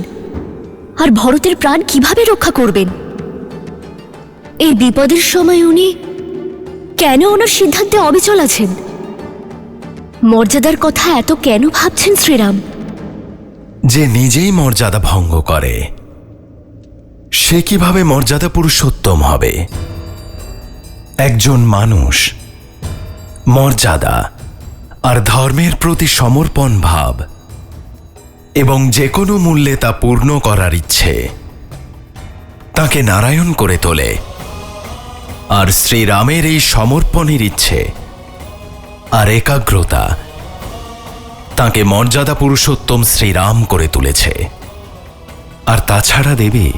আর ভরতের প্রাণ কিভাবে রক্ষা করবেন? এই বিপদের সময় উনি কেন ওনার সিদ্ধান্তে অবিচল আছেন? মর্যাদার কথা এত কেন ভাবছেন শ্রীরাম? যে নিজেই মর্যাদা ভঙ্গ করে, সে কিভাবে মর্যাদা পুরুষোত্তম হবে? একজন মানুষ মর্যাদা আর ধর্মের প্রতি সমর্পণ ভাব এবং যে কোনো মূল্যে তা পূর্ণ করার ইচ্ছে তাকে নারায়ণ করে তোলে। আর শ্রীরামের এই সমর্পণের ইচ্ছে আর একাগ্রতা তাকে মর্যাদা পুরুষোত্তম শ্রীরাম করে তুলেছে। আর তাছাড়া দেবী,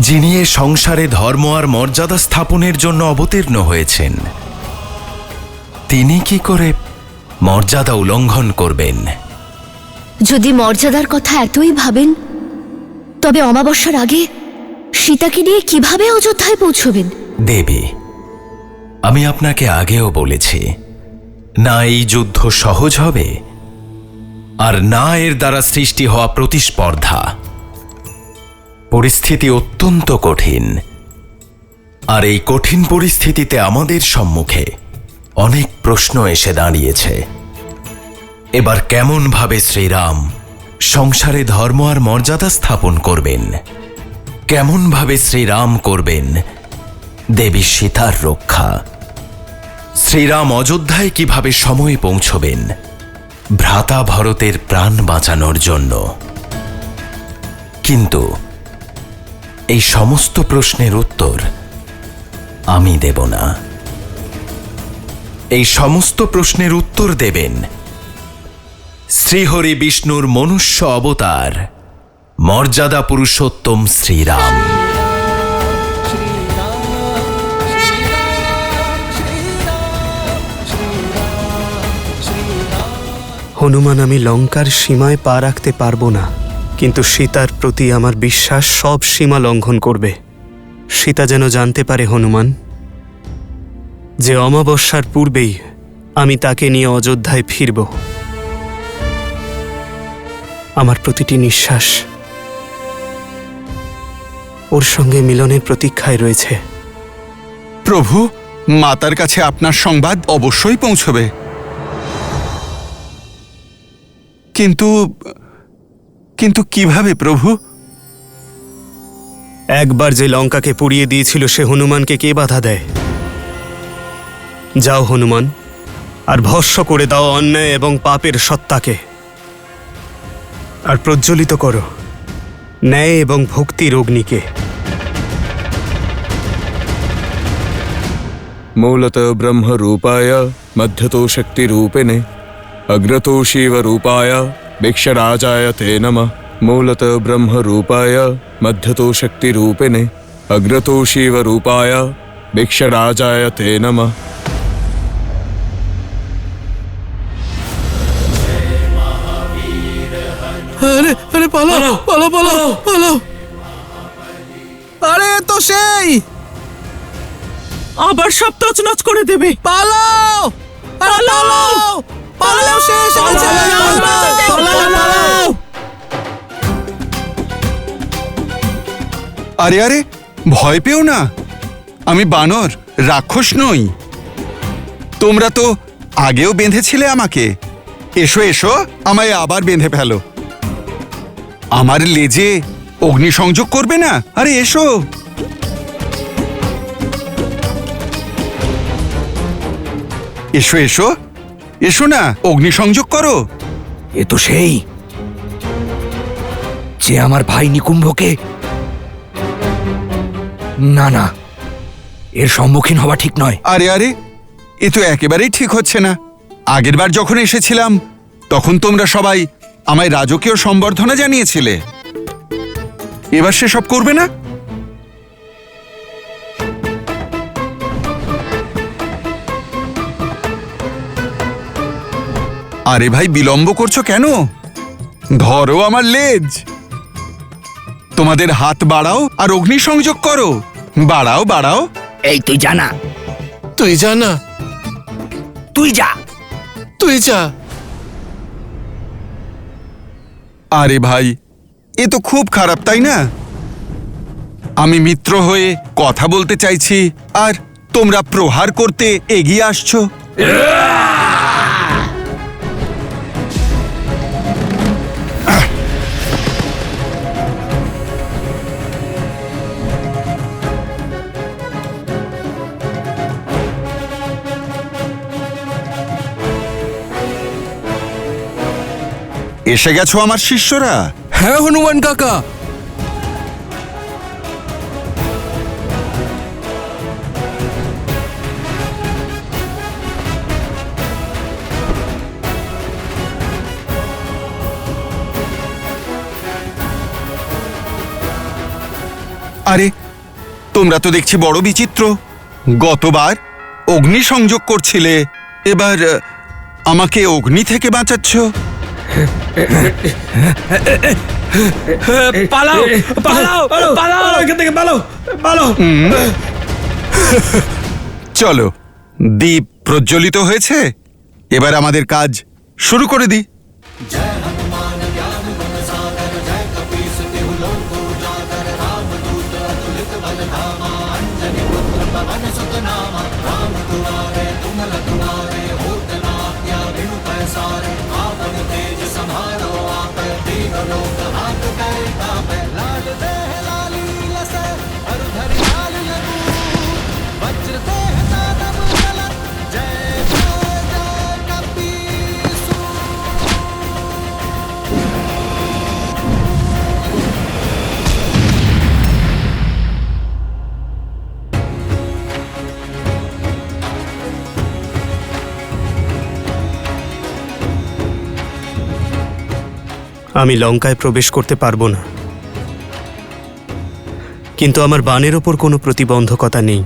যিনি এ সংসারে ধর্ম আর মর্যাদা স্থাপনের জন্য অবতীর্ণ হয়েছেন, তিনি কি করে মর্যাদা উল্লঙ্ঘন করবেন? যদি মর্যাদার কথা এতই ভাবেন, তবে অমাবস্যার আগে সীতাকে নিয়ে কিভাবে অযোধ্যায় পৌঁছবেন? দেবী, আমি আপনাকে আগেও বলেছি, না এই যুদ্ধ সহজ হবে, আর না এর দ্বারা সৃষ্টি হওয়া প্রতিস্পর্ধা। পরিস্থিতি অত্যন্ত কঠিন, আর এই কঠিন পরিস্থিতিতে আমাদের সম্মুখে অনেক প্রশ্ন এসে দাঁড়িয়েছে। এবার কেমন ভাবে শ্রীরাম সংসারে ধর্ম আর মর্যাদা স্থাপন করবেন? কেমন ভাবে শ্রীরাম করবেন দেবী সীতার রক্ষা? শ্রীরাম অযোধ্যায় কিভাবে সময়ে পৌঁছবেন ভ্রাতা ভরতের প্রাণ বাঁচানোর জন্য? কিন্তু এই সমস্ত প্রশ্নের উত্তর আমি দেব না। এই সমস্ত প্রশ্নের উত্তর দেবেন শ্রীহরি বিষ্ণুর মনুষ্য অবতার মর্যাদা পুরুষোত্তম শ্রীরাম। হনুমান, আমি লঙ্কার সীমায় পা রাখতে পারবো না, কিন্তু সীতার প্রতি আমার বিশ্বাস সব সীমা লঙ্ঘন করবে। সীতা যেন জানতে পারে হনুমান, যে অমাবস্যার পূর্বেই আমি তাকে নিয়ে অযোধ্যায় ফিরব। আমার প্রতিটি নিঃশ্বাস ওর সঙ্গে মিলনের প্রতীক্ষায় রয়েছে। প্রভু, মাতার কাছে আপনার সংবাদ অবশ্যই পৌঁছবে, কিন্তু কিন্তু কিভাবে প্রভু? একবার যে লঙ্কাকে পুড়িয়ে দিয়েছিল সে হনুমানকে কে বাধা দেয়? যাও হনুমান, আর ভস্ম করে দাও অন্যায় এবং পাপের সত্তাকে, আর প্রজ্বলিত করো ন্যায় এবং ভক্তির অগ্নিকে। मूलतः ब्रह्म रूपाय मध्यतो शक्ति रूपिणे अग्रतो शिव रूपाय भिक्षराजाय ते नमः। मूलतः ब्रह्म रूपाय मध्यतो शक्ति रूपिणे अग्रतो शिव रूपाय भिक्षराजाय ते नमः। আরে আরে পালাও পালাও পালাও পালাও! আরে তো সেই আবার সব তছনছ করে দেবে। পালাও পালাও পালাও! শেষ হয়েছে। পালাও! আরে আরে, ভয় পেও না, আমি বানর, রাক্ষস নই। তোমরা তো আগেও বেঁধেছিলে আমাকে। এসো এসো, আমায় আবার বেঁধে ফেলো। আমার লেজে অগ্নিসংযোগ করবে না? আরে এসো। এসো এসো এসো না, অগ্নিসংযোগ করো। এ তো সেই যে আমার ভাই নিকুম্ভকে, না না, এর সম্মুখীন হওয়া ঠিক নয়। আরে আরে, এ তো একেবারেই ঠিক হচ্ছে না। আগেরবার যখন এসেছিলাম তখন তোমরা সবাই আমায় রাজকীয় সম্বর্ধনা জানিয়েছিলে। এবার সেসব করবে না? আরে ভাই, বিলম্ব করছো কেন? ধরো আমার লেজ। তোমাদের হাত বাড়াও আর অগ্নিসংযোগ করো। বাড়াও বাড়াও। এই তুই জানা, তুই জানা, তুই যা, তুই যা। আরে ভাই, এ তো খুব খারাপ, তাই না? আমি মিত্র হয়ে কথা বলতে চাইছি আর তোমরা প্রহার করতে এগিয়ে আসছো। এসে গেছো আমার শিষ্যরা? হ্যাঁ হনুমান কাকা। আরে, তোমরা তো দেখছি বড় বিচিত্র। গতবার অগ্নি সংযোগ করছিলে, এবার আমাকে অগ্নি থেকে বাঁচাচ্ছ। পালাও পালাও পালাও, এখান থেকে পালাও পালাও! চলো, দীপ প্রজ্বলিত হয়েছে, এবার আমাদের কাজ শুরু করে দিই। আমি লঙ্কায় প্রবেশ করতে পারবো না, কিন্তু আমার বাণের ওপর কোনো প্রতিবন্ধকতা নেই।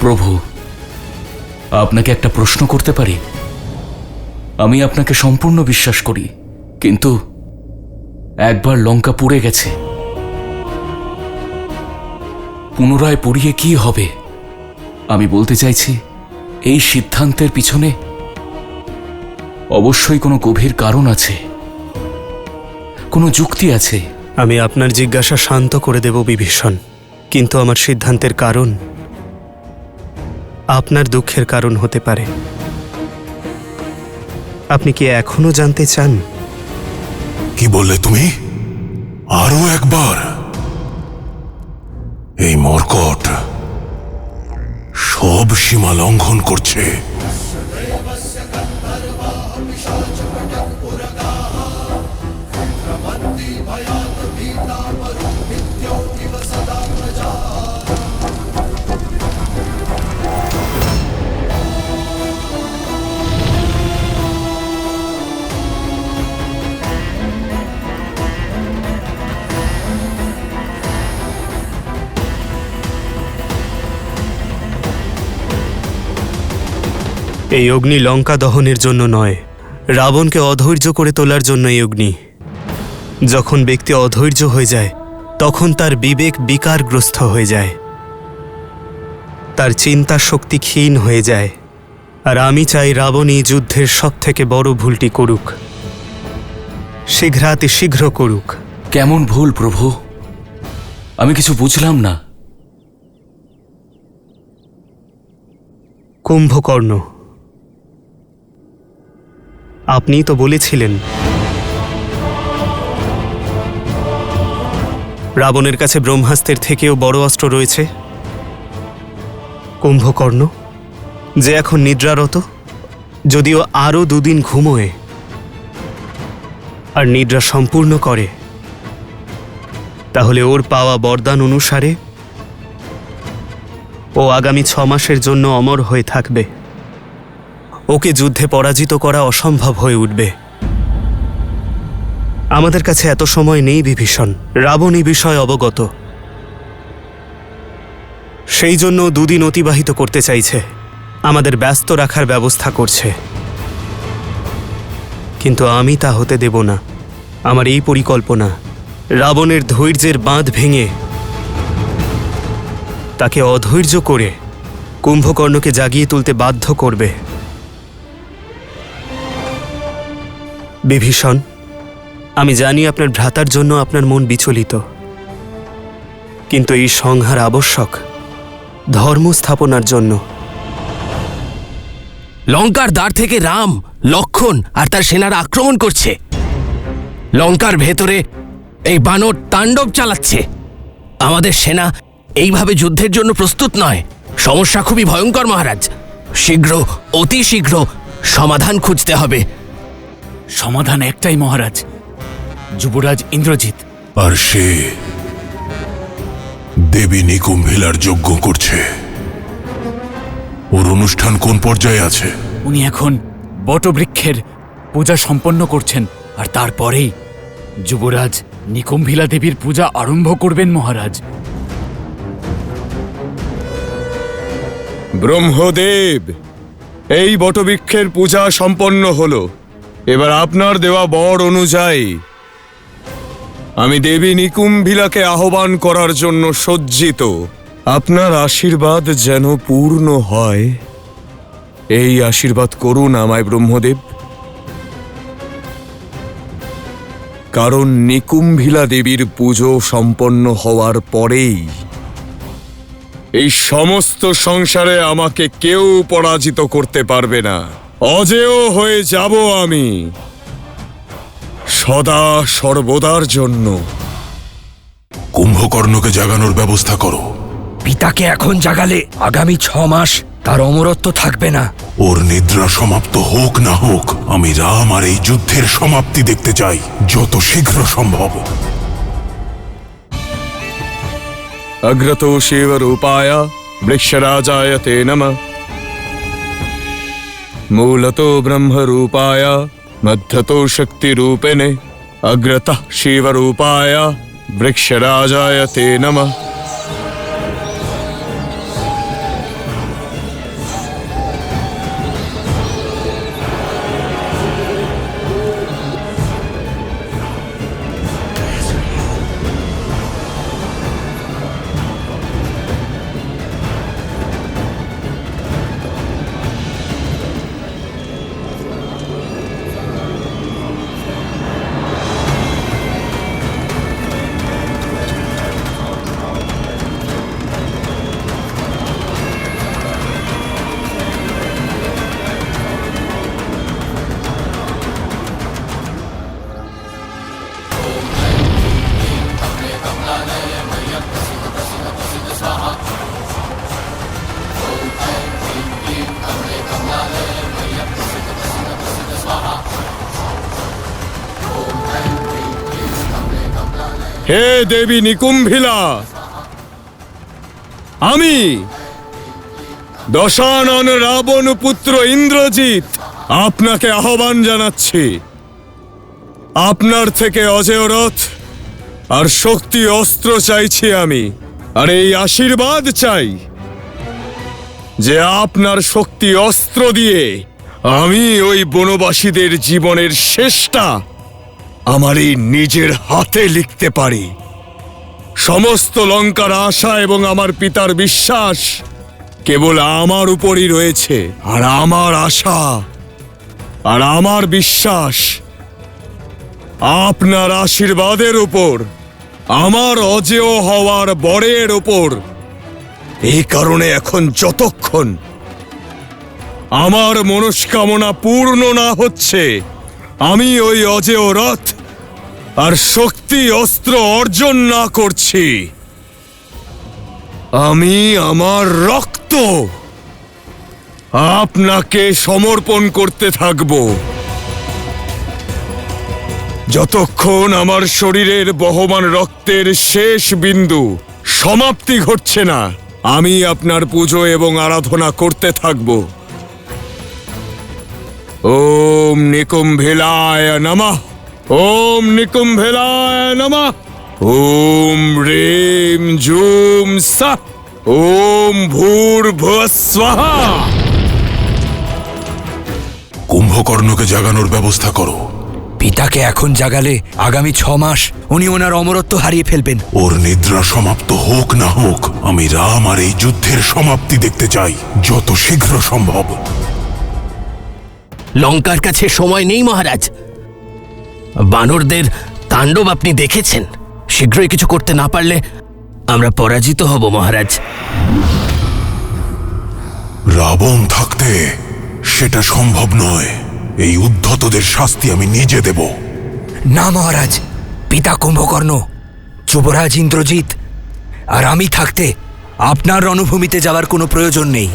প্রভু, আপনাকে একটা প্রশ্ন করতে পারি? আমি আপনাকে সম্পূর্ণ বিশ্বাস করি, কিন্তু একবার লঙ্কা পুড়ে গেছে, পুনরায় পুড়িয়ে কি হবে? আমি বলতে চাইছি, এই সিদ্ধান্তের পিছনে অবশ্যই কোনো গভীর কারণ আছে, কোনো যুক্তি আছে। আমি আপনার জিজ্ঞাসা শান্ত করে দেব বিভীষণ, কিন্তু আমার সিদ্ধান্তের কারণ আপনার দুঃখের কারণ হতে পারে। আপনি কি এখনো জানতে চান? কি বললে তুমি? আরো একবার? এই মর্কট সব সীমা লঙ্ঘন করছে। এই অগ্নি লঙ্কা দহনের জন্য নয়, রাবণকে অধৈর্য করে তোলার জন্য এই অগ্নি। যখন ব্যক্তি অধৈর্য হয়ে যায়, তখন তার বিবেক বিকারগ্রস্ত হয়ে যায়, তার চিন্তা শক্তি ক্ষীণ হয়ে যায়। আর আমি চাই রাবণ এই যুদ্ধের সবথেকে বড় ভুলটি করুক, শীঘ্রাতি শীঘ্র করুক। কেমন ভুল প্রভু? আমি কিছু বুঝলাম না। কুম্ভকর্ণ, আপনি তো বলেছিলেন রাবণের কাছে ব্রহ্মাস্ত্রের থেকেও বড় অস্ত্র রয়েছে। কুম্ভকর্ণ, যে এখন নিদ্রারত, যদিও আরও 2 দিন ঘুমোয় আর নিদ্রা সম্পূর্ণ করে, তাহলে ওর পাওয়া বরদান অনুসারে ও আগামী 6 মাসের জন্য অমর হয়ে থাকবে। ওকে যুদ্ধে পরাজিত করা অসম্ভব হয়ে উঠবে। আমাদের কাছে এত সময় নেই বিভীষণ, রাবণ এই বিষয়ে অবগত, সেই জন্য 2 দিন অতিবাহিত করতে চাইছে, আমাদের ব্যস্ত রাখার ব্যবস্থা করছে। কিন্তু আমি তা হতে দেব না। আমার এই পরিকল্পনা রাবণের ধৈর্যের বাঁধ ভেঙে তাকে অধৈর্য করে কুম্ভকর্ণকে জাগিয়ে তুলতে বাধ্য করবে। বিভীষণ, আমি জানি আপনার ভ্রাতার জন্য আপনার মন বিচলিত, কিন্তু এই সংহার আবশ্যক ধর্ম স্থাপনার জন্য। লঙ্কার দ্বার থেকে রাম, লক্ষ্মণ আর তার সেনারা আক্রমণ করছে। লঙ্কার ভেতরে এই বানর তাণ্ডব চালাচ্ছে। আমাদের সেনা এইভাবে যুদ্ধের জন্য প্রস্তুত নয়। সমস্যা খুবই ভয়ঙ্কর মহারাজ। শীঘ্র, অতি শীঘ্র সমাধান খুঁজতে হবে। সমাধান একটাই মহারাজ, যুবরাজ ইন্দ্রজিৎ। আর সে দেবী নিকুম্ভিলার যজ্ঞ করছে। ওর অনুষ্ঠান কোন পর্যায়ে আছে? উনি এখন বটবৃক্ষের পূজা সম্পন্ন করছেন। আর তারপরেই যুবরাজ নিকুম্ভিলা দেবীর পূজা আরম্ভ করবেন মহারাজ। ব্রহ্মদেব, এই বটবৃক্ষের পূজা সম্পন্ন হলো। এবার আপনার দেওয়া বর অনুযায়ী আমি দেবী নিকুম্ভিলাকে আহ্বান করার জন্য সজ্জিত। আপনার আশীর্বাদ যেন পূর্ণ হয়, এই আশীর্বাদ করুন আমায় ব্রহ্মদেব। কারণ নিকুম্ভিলা দেবীর পুজো সম্পন্ন হওয়ার পরেই এই সমস্ত সংসারে আমাকে কেউ পরাজিত করতে পারবে না। অজেয় হয়ে যাব আমি সদা সর্বদার জন্য। কুম্ভকর্ণকে জাগানোর ব্যবস্থা করো। পিতাকে এখন জাগালে আগামী 6 মাস তার অমরত্ব থাকবে না। ওর নিদ্রা সমাপ্ত হোক না হোক, আমি রাম আর এই যুদ্ধের সমাপ্তি দেখতে চাই যত শীঘ্র সম্ভব। अग्रतो शिवरूपाय वृक्षराजाय ते नमः। मूलतो ब्रह्मरूपाय मध्यतो शक्तिरूपिणे। अग्रतः शिवरूपाय वृक्षराजाय ते नमः। হে দেবী নিকুম্ভিলা, আমি দশানন রাবণ পুত্র ইন্দ্রজিৎ আপনাকে আহ্বান জানাচ্ছি। আপনার থেকে অজেয় রথ আর শক্তি অস্ত্র চাইছি আমি, আর এই আশীর্বাদ চাই যে আপনার শক্তি অস্ত্র দিয়ে আমি ওই বনবাসীদের জীবনের শেষটা আমার এই নিজের হাতে লিখতে পারি। সমস্ত লঙ্কার আশা এবং আমার পিতার বিশ্বাস কেবল আমার উপরই রয়েছে, আর আমার আশা আর আমার বিশ্বাস আপনার আশীর্বাদের উপর, আমার অজেয় হওয়ার বরের উপর। এই কারণে এখন যতক্ষণ আমার মনস্কামনা পূর্ণ না হচ্ছে, আমি ওই অজেয় রথ আর শক্তি অস্ত্র অর্জন না করছি, আমি আমার রক্ত আপনাকে সমর্পণ করতে থাকব। যতক্ষণ আমার শরীরের বহমান রক্তের শেষ বিন্দু সমাপ্তি ঘটছে না, আমি আপনার পুজো এবং আরাধনা করতে থাকব। ওম নিকুম্ভিলায় নমঃ। ওম নিকুম্ভিলায় নমঃ। ওম ह्रीं জুম সঃ। ওম ভূর্ভুবঃ স্বাহা। কুম্ভকর্ণকে জাগানোর ব্যবস্থা করো। পিতাকে এখন জাগালে আগামী 6 মাস উনি ওনার অমরত্ব হারিয়ে ফেলবেন। ওর নিদ্রা সমাপ্ত হোক না হোক, আমি রাম আর এই যুদ্ধের সমাপ্তি দেখতে চাই যত শীঘ্র সম্ভব। লঙ্কার কাছে সময় নেই মহারাজ। বানরদের তাণ্ডব আপনি দেখেছেন। শীঘ্রই কিছু করতে না পারলে আমরা পরাজিত হব মহারাজ। রাবণ থাকতে সেটা সম্ভব নয়। এই উদ্ধতদের শাস্তি আমি নিজে দেব। না মহারাজ, পিতা কুম্ভকর্ণ, যুবরাজ ইন্দ্রজিৎ আর আমি থাকতে আপনার রণভূমিতে যাওয়ার কোনো প্রয়োজন নেই।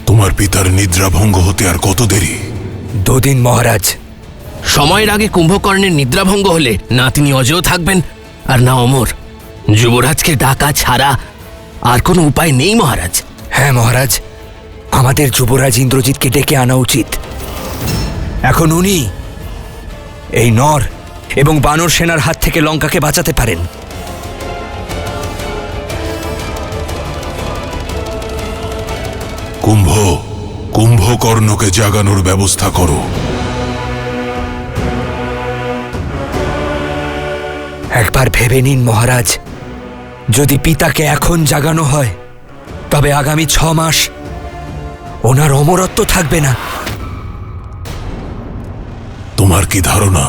তোমার পিতার নিদ্রা ভঙ্গ হতে আর কত দেরি? 2 দিন মহারাজ। সময়ের আগে কুম্ভকর্ণের নিদ্রাভঙ্গ হলে না তিনি অজেয় থাকবেন আর না অমর। যুবরাজকে ডাকা ছাড়া আর কোনো উপায় নেই মহারাজ। হ্যাঁ মহারাজ, আমাদের যুবরাজ ইন্দ্রজিৎকে ডেকে আনা উচিত। এখন উনি এই নর এবং বানর সেনার হাত থেকে লঙ্কাকে বাঁচাতে পারেন। কুম্ভকর্ণকে জাগানোর ব্যবস্থা করো। একবার ভেবে নিন মহারাজ, যদি পিতাকে এখন জাগানো হয় তবে আগামী 6 মাস ওনার অমরত্ব থাকবে না। তোমার কি ধারণা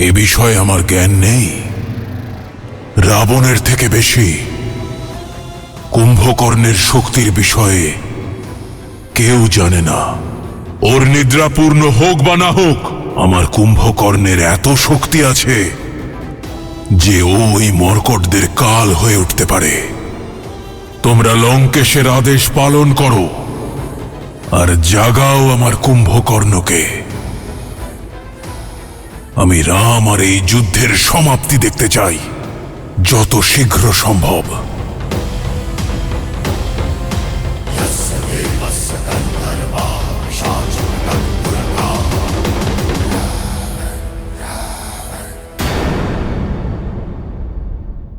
এ বিষয়ে আমার জ্ঞান নেই? রাবণের থেকে বেশি কুম্ভকর্ণের শক্তির বিষয়ে কেউ জানে না। ওর নিদ্রা পূর্ণ হোক বা না হোক, আমার কুম্ভকর্ণের এত শক্তি আছে যে ও ওই মর্কটদের কাল হয়ে উঠতে পারে। তোমরা লঙ্কেশের আদেশ পালন করো আর জাগাও আমার কুম্ভকর্ণকে। আমি রাম আর এই যুদ্ধের সমাপ্তি দেখতে চাই, যত শীঘ্র সম্ভব।